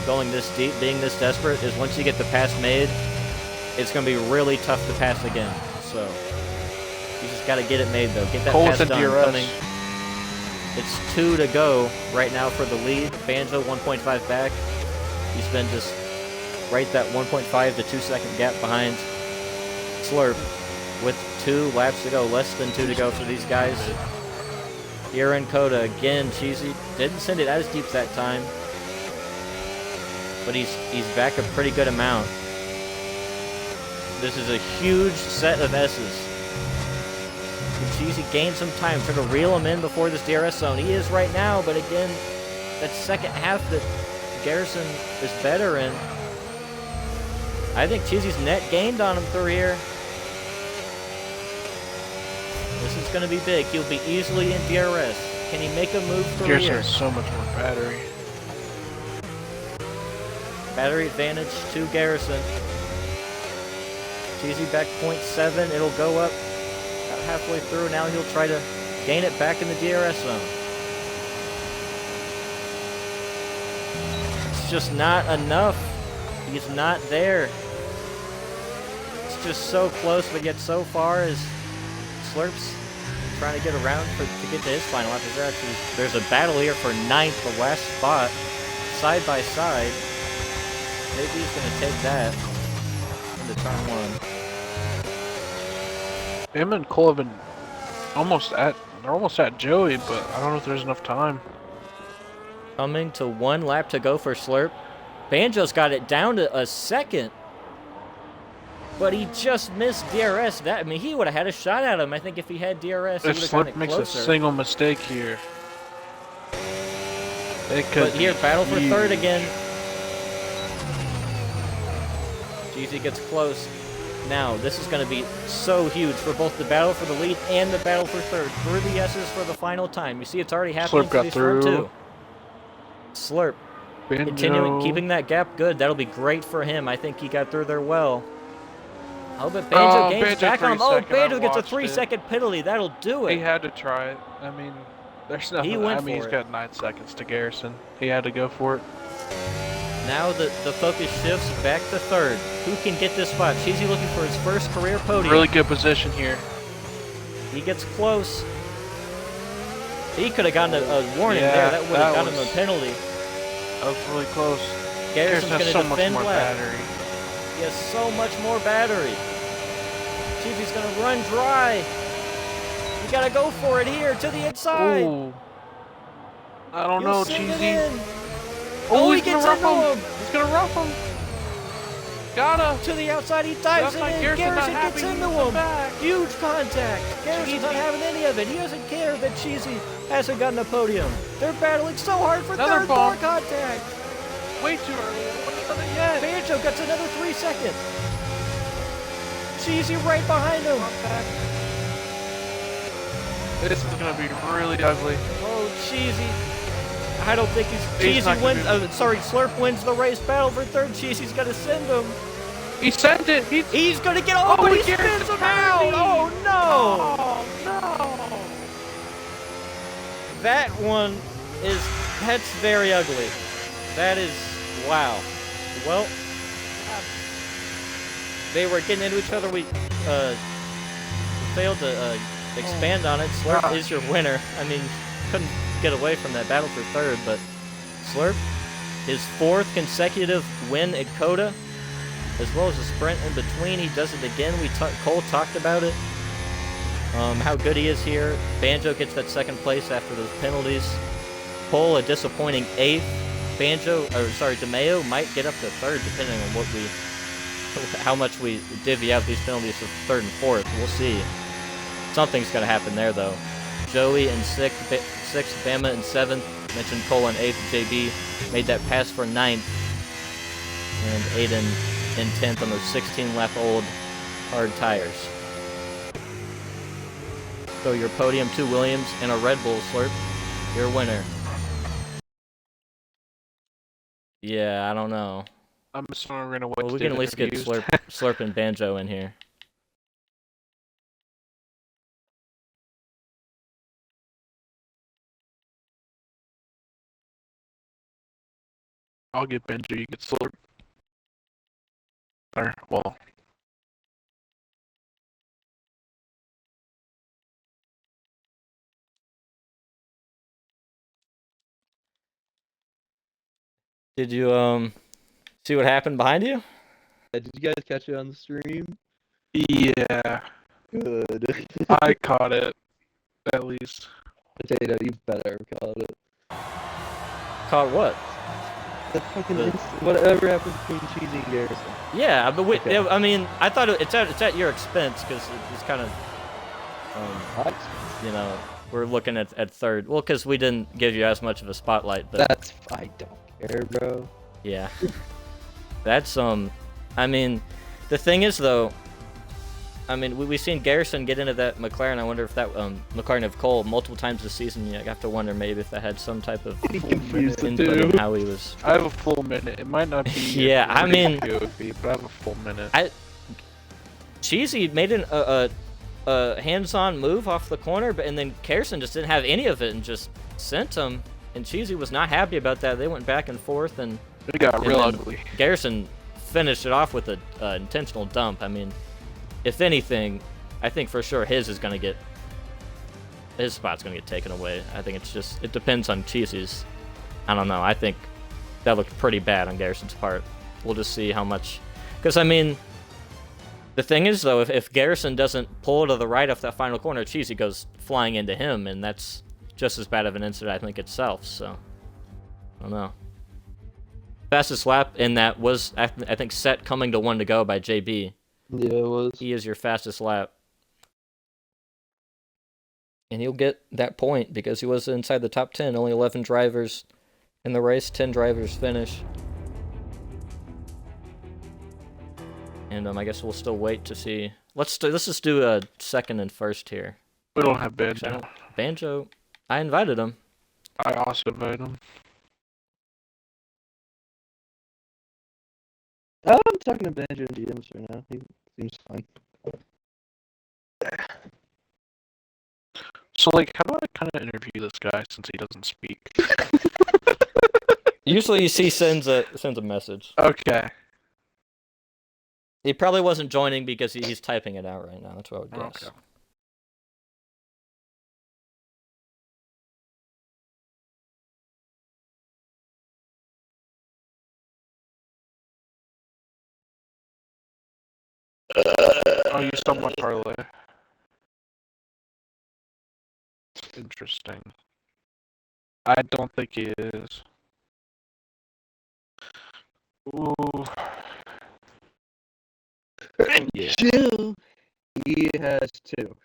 going this deep, being this desperate, is once you get the pass made, it's gonna be really tough to pass again. So you just gotta get it made though. Get that pass done. Coming. It's 2 to go right now for the lead. Banjo 1.5 back. He's been just right that 1.5 to 2 second gap behind Slurp with 2 laps to go. Less than 2 to go for these guys. Here in COTA again, Cheesy didn't send it as deep that time, but he's back a pretty good amount. This is a huge set of S's. Can Cheesy gain some time, try to reel him in before this DRS zone? He is right now, but again, that second half that Garrison is better in. I think Cheesy's net gained on him through here. This is going to be big. He'll be easily in DRS. Can he make a move through Garrison here? has so much more battery. Battery advantage to Garrison. Cheesy back 0.7. It'll go up about halfway through. Now he'll try to gain it back in the DRS zone. It's just not enough. He's not there. It's just so close, but yet so far as Slurp's trying to get around to get to his final lap. There's a battle here for 9th, the last spot, side by side. Maybe he's going to take that into turn 1. Him and Cole have been they're almost at Joey, but I don't know if there's enough time. Coming to 1 lap to go for Slurp. Banjo's got it down to a second. But he just missed DRS. I mean, he would have had a shot at him. I think if he had DRS, he would have gotten it makes closer. a single mistake here, it could. But here, battle for 3rd again. Cheesy gets close. Now, this is going to be so huge for both the battle for the lead and the battle for third. 3 S's for the final time. You see it's already happening Slurp to got these front through. two. Slurp. Banjo. Continuing, keeping that gap good. That'll be great for him. I think he got through there well. Oh, but Banjo gains Banjo back on him. Oh, 3-second, Banjo I gets a watched 3-second penalty. That'll do it. He had to try it. I mean, there's nothing. He went I mean, for he's it. got 9 seconds to Garrison. He had to go for it. Now the focus shifts back to third. Who can get this spot? Cheesy looking for his first career podium. Really good position here. He gets close. He could have gotten a warning Yeah, there. That would have that gotten him was- a penalty. That was really close. Garrison's going has to so much defend more left. battery. He has so much more battery. Cheesy's going to run dry. You got to go for it here to the inside. Ooh. I don't He'll know, send it Cheesy. in. Oh, he he's gonna gets rough into him. He's gonna rough him. Gotta. To the outside, he dives That's it not in. Garrison not Garrison happy gets with into the him. back. Huge contact. Garrison's not Cheesy. having any of it. He doesn't care that Cheesy hasn't gotten a podium. They're battling so hard for Another third, more bump. contact. Way too early. What done it yet? Banjo gets another 3 seconds. Cheesy right behind him. This is gonna be really ugly. Oh, Cheesy. I don't think he's He's Cheesy not gonna wins. be- Sorry, Slurp wins the race battle for third. Cheesy's gonna send him. He sent it. He's gonna get over. Oh, He he spins Garrison him out. penalty. Oh no! Oh no. That one that's very ugly. That is wow. Well, they were getting into each other. We failed to expand on it. Slurp gosh. is your winner. I mean, couldn't get away from that battle for third, but Slurp, his 4th consecutive win at COTA, as well as a sprint in between. He does it again. Cole talked about it. How good he is here. Banjo gets that 2nd place after those penalties. Cole a disappointing 8th. DeMeo might get up to 3rd depending on how much we divvy out these penalties for 3rd and 4th. We'll see. Something's gonna happen there though. Joey in 6th, Bama in 7th. Mentioned Cole in 8th. JB made that pass for 9th. And Aiden in 10th on those 16 lap old hard tires. So your podium, 2 Williams and a Red Bull, Slurp. Your winner. Yeah, I don't know. I'm assuming we're gonna wait. Well, we can at least get Slurp and Banjo in here. I'll get Benji. You get Slurp. Or well. Did you see what happened behind you? Did you guys catch it on the stream? Yeah. Good. I caught it. At least. Potato, you better have caught it. Caught what? The fucking whatever happened between Cheesy and Garrison. Yeah, but Okay. yeah, I mean, I thought it's at your expense because it's kind of, you know, we're looking at third. Well, because we didn't give you as much of a spotlight, but I don't care, bro. yeah, that's I mean, the thing is though, I mean, we've seen Garrison get into that McLaren. I wonder if that McLaren of Cole multiple times this season. You have to wonder maybe if that had some type of He confused the input in two. how he was. I have a full minute. It might not be. Yeah, I mean- POV, but I have a full minute. Cheesy made a hands-on move off the corner, and then Garrison just didn't have any of it and just sent him. And Cheesy was not happy about that. They went back and forth, and It got real then ugly. Garrison finished it off with an intentional dump. I mean, if anything, I think for sure his spot's gonna get taken away. I think it depends on Cheesy's. I don't know. I think that looked pretty bad on Garrison's part. We'll just see how much, because I mean, the thing is though, if Garrison doesn't pull to the right off that final corner, Cheesy goes flying into him, and that's just as bad of an incident I think itself. So I don't know. Fastest lap in that was I think set coming to 1 to go by JB. Yeah, it was. He is your fastest lap. And he'll get that point because he was inside the top 10. Only 11 drivers in the race, 10 drivers finish. And I guess we'll still wait to see. Let's just do a second and first here. We don't have Banjo. Banjo, I invited him. I also invited him. I'm talking to Banjo and DMs right now. He seems fine. So, like, how do I kind of interview this guy since he doesn't speak? Usually, you see sends a message. Okay. He probably wasn't joining because he's typing it out right now. That's what I would guess. Okay. Oh, you stole my parlay. Interesting. I don't think he is. Ooh. Yeah. 2. He has 2.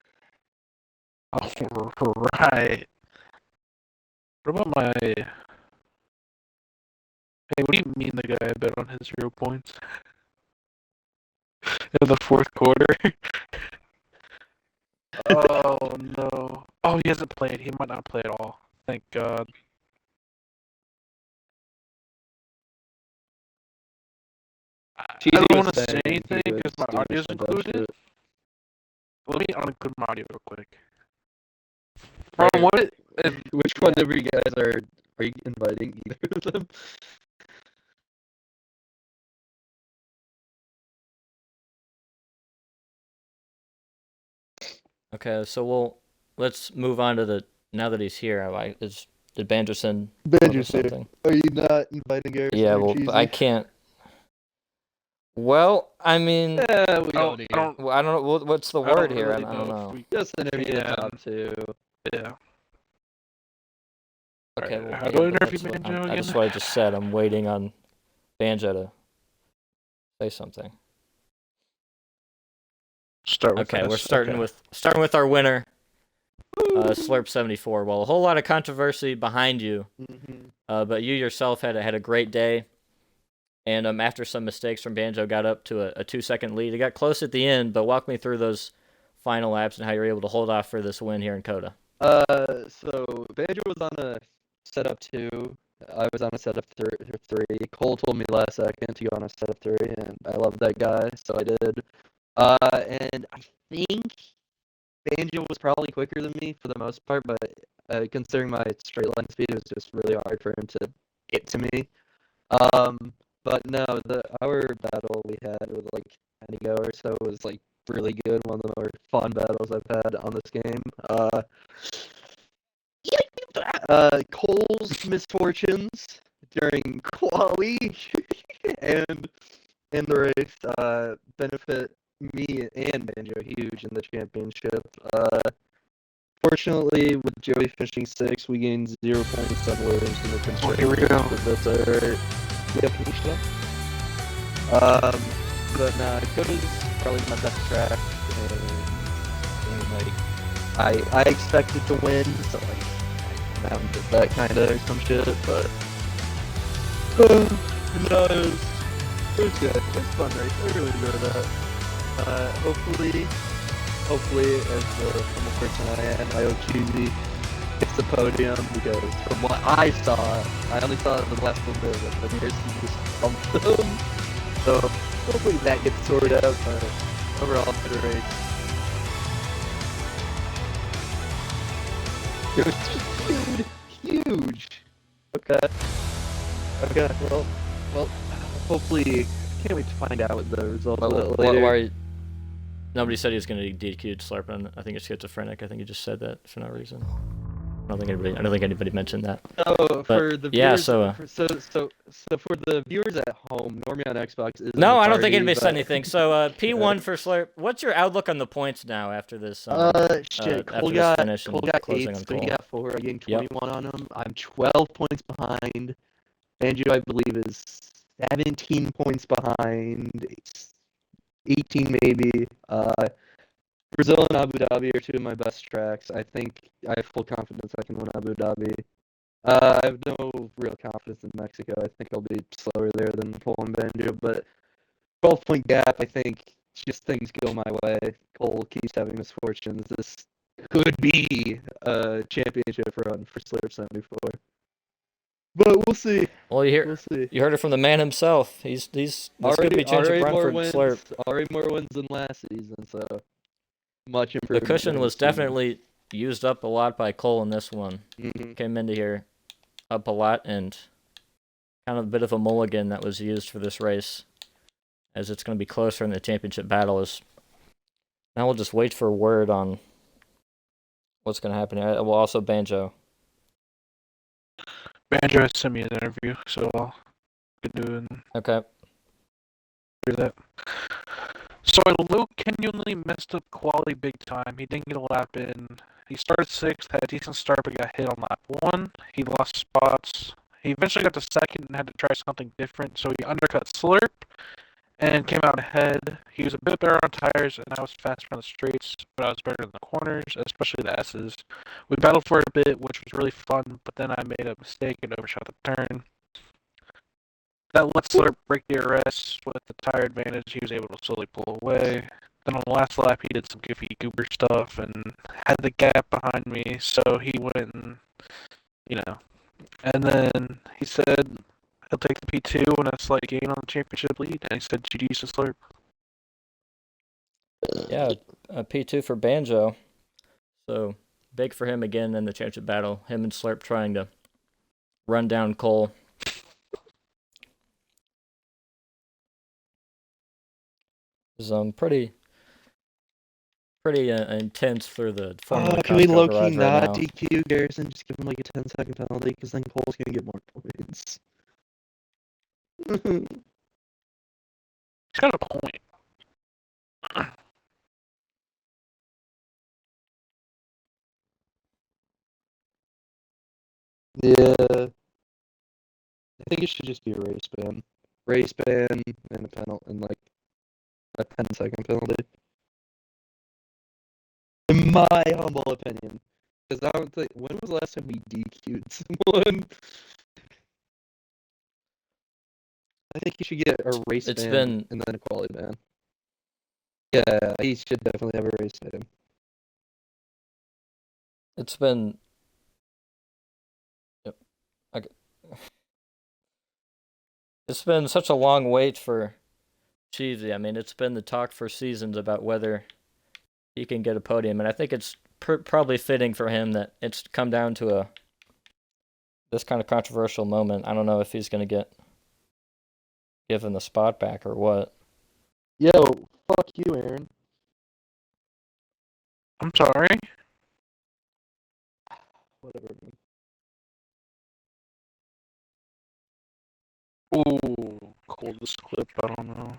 Oh, right. What about my... Hey, what do you mean the guy I bet on his 0 points? In the 4th quarter? Oh, no. Oh, he hasn't played. He might not play at all. Thank God. I don't want to say anything because my audio's included. Let me unclude my audio real quick. What? Which one of you guys are you inviting? Either of them? Okay, so let's move on to now that he's here. Did Banjo send something? Are you not inviting Garrison? Yeah, well, I can't. Well, I mean, we don't need I don't know what's the word here. Really I don't know. Just interview the top 2. Yeah. Okay, well, how do I interview Banjo again? That's what I just said. I'm waiting on Banjo to say something. Okay, we're starting with our winner, Slurp 74. Well, a whole lot of controversy behind you, but you yourself had a great day, and after some mistakes from Banjo, got up to a 2-second lead. It got close at the end, but walk me through those final laps and how you're able to hold off for this win here in COTA. So Banjo was on a setup 2. I was on a setup 3. Cole told me last second to go on a setup 3, and I love that guy, so I did. And I think Banjo was probably quicker than me for the most part, but considering my straight line speed, it was just really hard for him to get to me. But no, our battle we had with like an ago or so was like really good. One of the more fun battles I've had on this game. Cole's misfortunes during quali and in the race benefit me and Banjo huge in the championship. Fortunately, with Joey finishing 6, we gained 0 points on Williams in the construction. Here we go. That's alright. Yeah, can you stop? But nah, COTA's probably my best track, and like I expected to win, so like I mounted that kind of or some shit, but no, it was good. It was fun race. I really enjoyed that. Hopefully, as the humble person I am, I hope Cheesy gets the podium, because from what I saw, I only saw it in the last little bit, but the nearest he just bumped them. So hopefully that gets sorted out, but overall, good race. It was huge. Okay. Well. Hopefully, can't wait to find out the results of it later. Nobody said he was going to DQ Slurp, and I think it's schizophrenic. I think he just said that for no reason. I don't think anybody mentioned that. Oh, for the viewers, so for the viewers at home, Normie on Xbox is no, I don't think anybody said anything. So P1 for Slurp. What's your outlook on the points now after this? Shit, Cole got 8, so he got 4. I gained 21 on him. I'm 12 points behind. Banjo, I believe, is 17 points behind. 18 maybe. Brazil and Abu Dhabi are 2 of my best tracks. I think I have full confidence I can win Abu Dhabi. I have no real confidence in Mexico. I think I'll be slower there than Pole and Banjo, but 12-point gap, I think just things go my way. Cole keeps having misfortunes. This could be a championship run for Slurp 74. But we'll see. Well, We'll see. you heard it from the man himself. This could be championship run for Slurp. Already more wins than last season, so much The improvement. cushion during was the season. definitely used up a lot by Cole in this one. Mhm. Came into here up a lot and kind of a bit of a mulligan that was used for this race, as it's going to be closer in the championship battle. Now we'll just wait for word on what's going to happen here. Well, also Banjo. Banjo has sent me an interview, so I'll get doing Okay. that. So Luke genuinely messed up quality big time. He didn't get a lap in. He started 6th, had a decent start, but got hit on lap 1. He lost spots. He eventually got to 2nd and had to try something different, so he undercut Slurp and came out ahead. He was a bit better on tires, and I was faster on the straights, but I was better in the corners, especially the S's. We battled for a bit, which was really fun, but then I made a mistake and overshot the turn. That let Slurp break the arrest with the tire advantage. He was able to slowly pull away. Then on the last lap, he did some goofy goober stuff and had the gap behind me, so he went and, and then he said he'll take the P2 and a slight gain on the championship lead, and he said GG's to Slurp. Yeah, a P2 for Banjo. So big for him again in the championship battle. Him and Slurp trying to run down Cole. It was pretty intense for the former Can we Costco low-key garage right not now. DQ Garrison? Just give him like a 10-second penalty, because then Cole's gonna get more points. He's got a point. Yeah. I think it should just be a race ban. Race ban and a penalty, and like a 10-second penalty. In my humble opinion. Because I don't think. When was the last time we DQ'd someone? I think you should get a race It's ban been- and then a quality ban. Yeah, he should definitely have a race ban. It's been. Yep. Okay. It's been such a long wait for Cheesy. I mean, it's been the talk for seasons about whether he can get a podium, and I think it's probably fitting for him that it's come down to this kind of controversial moment. I don't know if he's going to get given the spot back or what. Yo, fuck you, Aaron. I'm sorry. Whatever, man. Ooh, coldest clip, I don't know.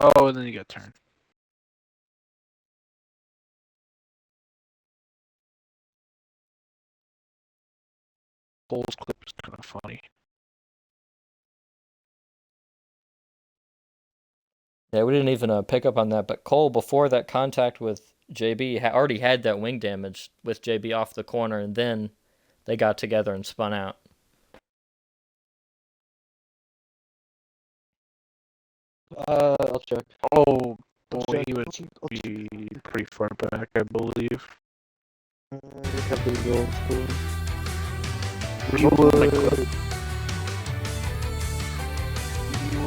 Oh, and then you got turned. Cole's clip is kind of funny. Yeah, we didn't even pick up on that, but Cole, before that contact with JB, already had that wing damage with JB off the corner, and then they got together and spun out. I'll check. Oh, I'll boy, check. he would be pretty far back, I believe. Have to go for. There's also a big clip. You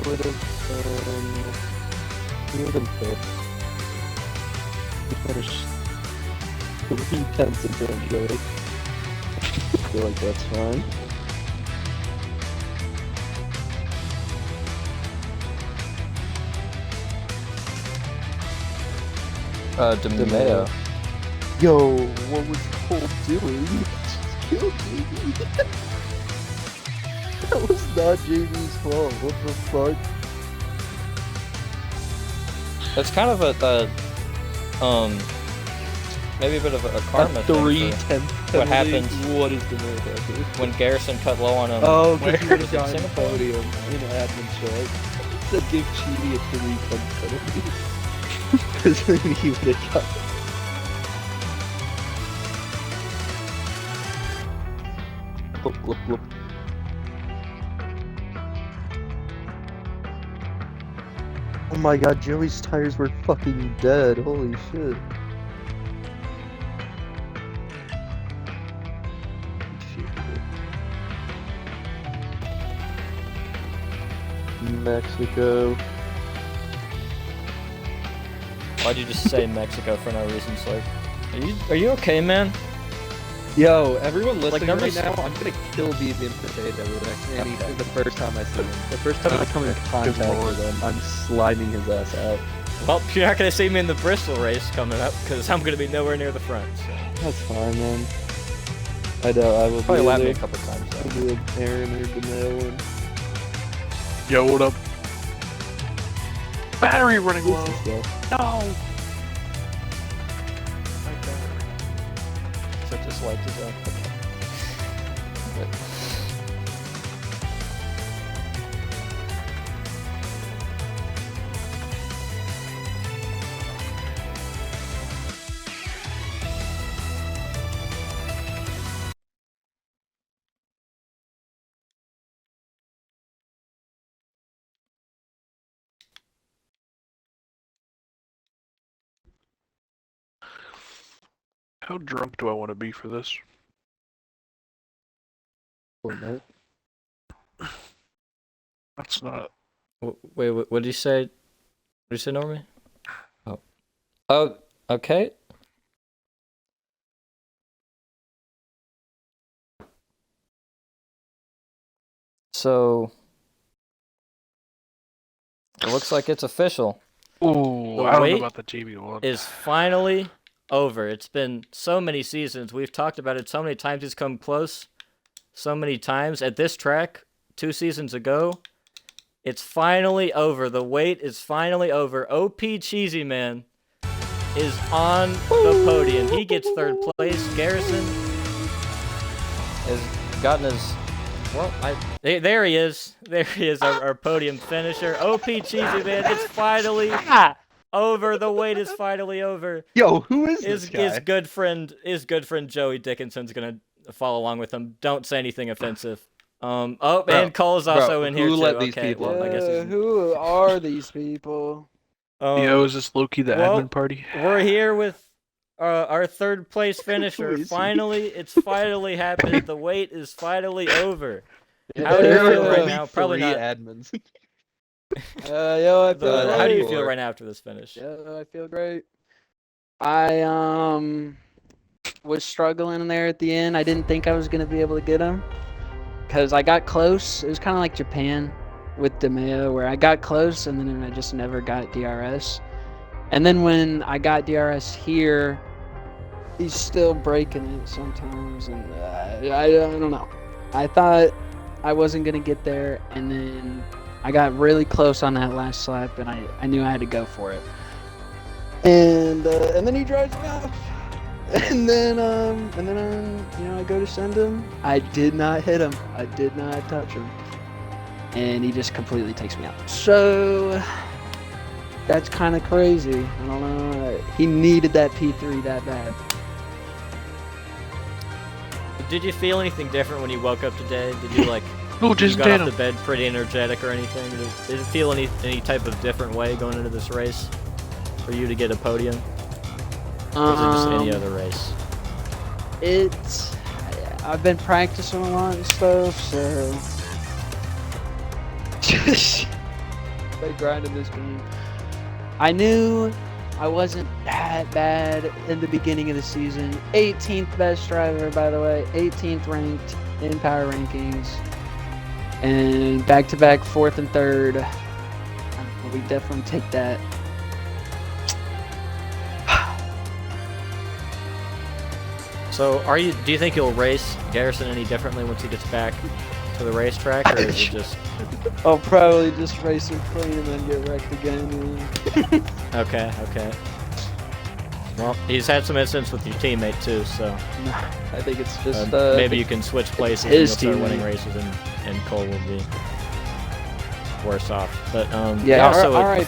would have fifth. You finished 3/10 of Banjo. I feel like that's fine. DeMeo. Yo, what was Cole doing? He just killed JB. That was not JB's fault. What the fuck? It's kind of maybe a bit of a karma thing 3/10 for what happens What is the move? when Garrison cut low on him. Oh, because he would have Where? gotten the podium in admin check. Said give Cheaty a 3/10 penalty. Because then he would have got. Look. Oh my god, Joey's tires were fucking dead. Holy shit. Mexico. Why'd you just say Mexico for no reason, Slurp? Are you okay, man? Yo, everyone listening number right now, I'm gonna kill Deviant Potato the first time I see him. The first time I come in contact with him, I'm sliming his ass out. Well, you're not gonna see me in the Bristol race coming up because I'm gonna be nowhere near the front. So. That's fine, man. I know, I will Probably be lap me a there. couple times. I'll do an Aaron or Danilo one. Yo, what up? Battery running low. No! So just like to go. How drunk do I want to be for this? That's not. Wait, what did you say? What did you say, Normie? Oh, okay. So it looks like it's official. Ooh, The I don't wait know about the GB1. Is finally over. It's been so many seasons. We've talked about it so many times. It's come close so many times. At this track, 2 seasons ago, it's finally over. The wait is finally over. OP Cheesy Man is on the podium. He gets 3rd place. Garrison has gotten his... Well, there he is. There he is, our podium finisher. OP Cheesy Man, it's finally over. The wait is finally over. Yo, who is this guy? His good friend Joey Dickinson's gonna follow along with him. Don't say anything offensive. And Cole's also in here who too. let these Okay, people well, I guess he's... Who are these people? Yo, is this Loki the admin party? We're here with our 3rd place finisher. Who is he? Finally, it's finally happened. The wait is finally over. Yeah, How do you There are feel right only now? Probably 3 not. admins. yo, I feel The- How do you great. feel right now after this finish? Yeah, I feel great. I was struggling there at the end. I didn't think I was gonna be able to get him because I got close. It was kind of like Japan with DeMeo, where I got close and then I just never got DRS. And then when I got DRS here, he's still breaking it sometimes, and I don't know. I thought I wasn't gonna get there, and then I got really close on that last lap, and I knew I had to go for it. And then he drives me off, and then I go to send him. I did not hit him. I did not touch him, and he just completely takes me out. So that's kind of crazy. I don't know. He needed that P3 that bad. Did you feel anything different when you woke up today? Did you like? Oh, You just got off Dana. the bed pretty energetic or anything? Did it feel any type of different way going into this race for you to get a podium? Or is it just any other race? I've been practicing a lot and stuff, so just been grinding this game. I knew I wasn't that bad in the beginning of the season. 18th best driver, by the way. 18th ranked in power rankings. And back-to-back 4th and 3rd. We definitely take that. So, do you think you'll race Garrison any differently once he gets back to the racetrack, or is it just... I'll probably just race him clean and then get wrecked again. Okay. Well, he's had some incidents with your teammate too, so I think it's just maybe you can switch places and his you'll start winning teammate. races, and Cole will be worse off. But Yeah, so R.I.P.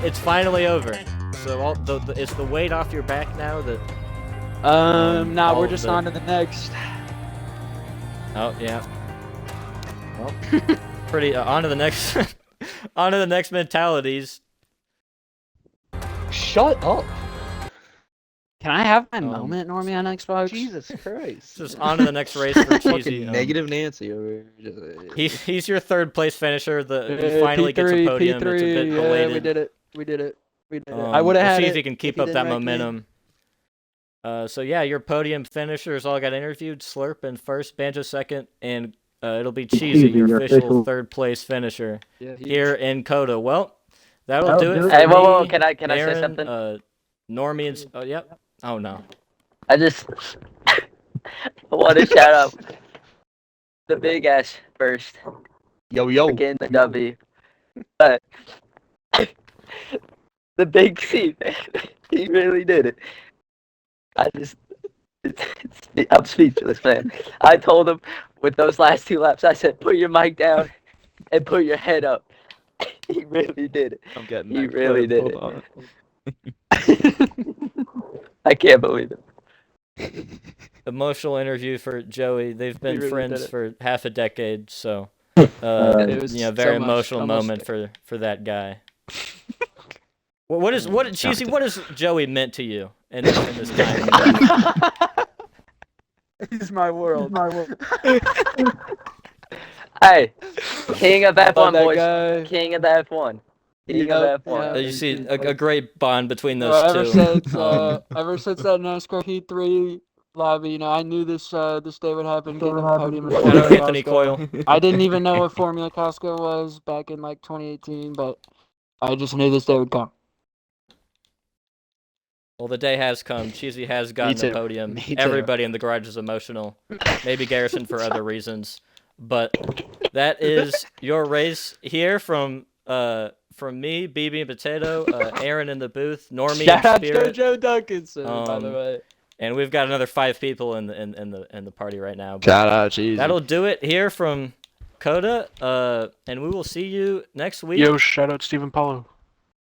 it's finally over. So is the weight off your back now? That nah, all we're just the- on to the next. Oh yeah. Well, pretty on to the next on to the next mentalities. Shut up. Can I have my moment, Normie, on Xbox? Jesus Christ. Just on to the next race for Cheesy. Fucking negative Nancy over here. He's your third place finisher. He Hey, finally gets a P3, podium. P3, It's a bit yeah, belated. we did it. We did it. We did it. I would have We'll had see it if he can keep if up that didn't wreck me. momentum. So yeah, your podium finishers all got interviewed. Slurp in first, Banjo second, and it'll be Cheesy, your official third place finisher Yeah, here in COTA. Well, that'll do it for Hey, me, whoa, can I say Aaron, something? Normie, and yep. Oh no. I just want to shout out the big ass first Yo. for getting the W. But the big C, he really did it. I'm speechless, man. I told him with those last 2 laps, I said, put your mic down and put your head up. He really did it. I'm getting He that really clip. did Hold it. on. I can't believe it. Emotional interview for Joey. They've been really friends did it. for half a decade, so It was very so much, emotional almost- moment for that guy. What Cheesy? What has Joey meant to you in this time? He's my world. Hey, king of F1, that boys. guy. King of the F1. King Yep, of F1. yeah. You see a great bond between those Ever two. since Um, ever since that NASCAR Heat 3 lobby, I knew this day would happen. Getting a podium in Shout out Formula Anthony Costco. Coyle. I didn't even know what Formula Costco was back in 2018, but I just knew this day would come. Well, the day has come. Cheesy has gotten the too. podium. Me too. Everybody in the garage is emotional. Maybe Garrison for other reasons, but that is your race here from me, BB and Potato, Aaron in the booth, Normie Shout out and Spirit, JoJo Duncanson, by the way. and we've got another 5 people in the party right now. But Shout out, Cheesy. that'll do it here from COTA, and we will see you next week. Yo, shout out Stephen Paulo.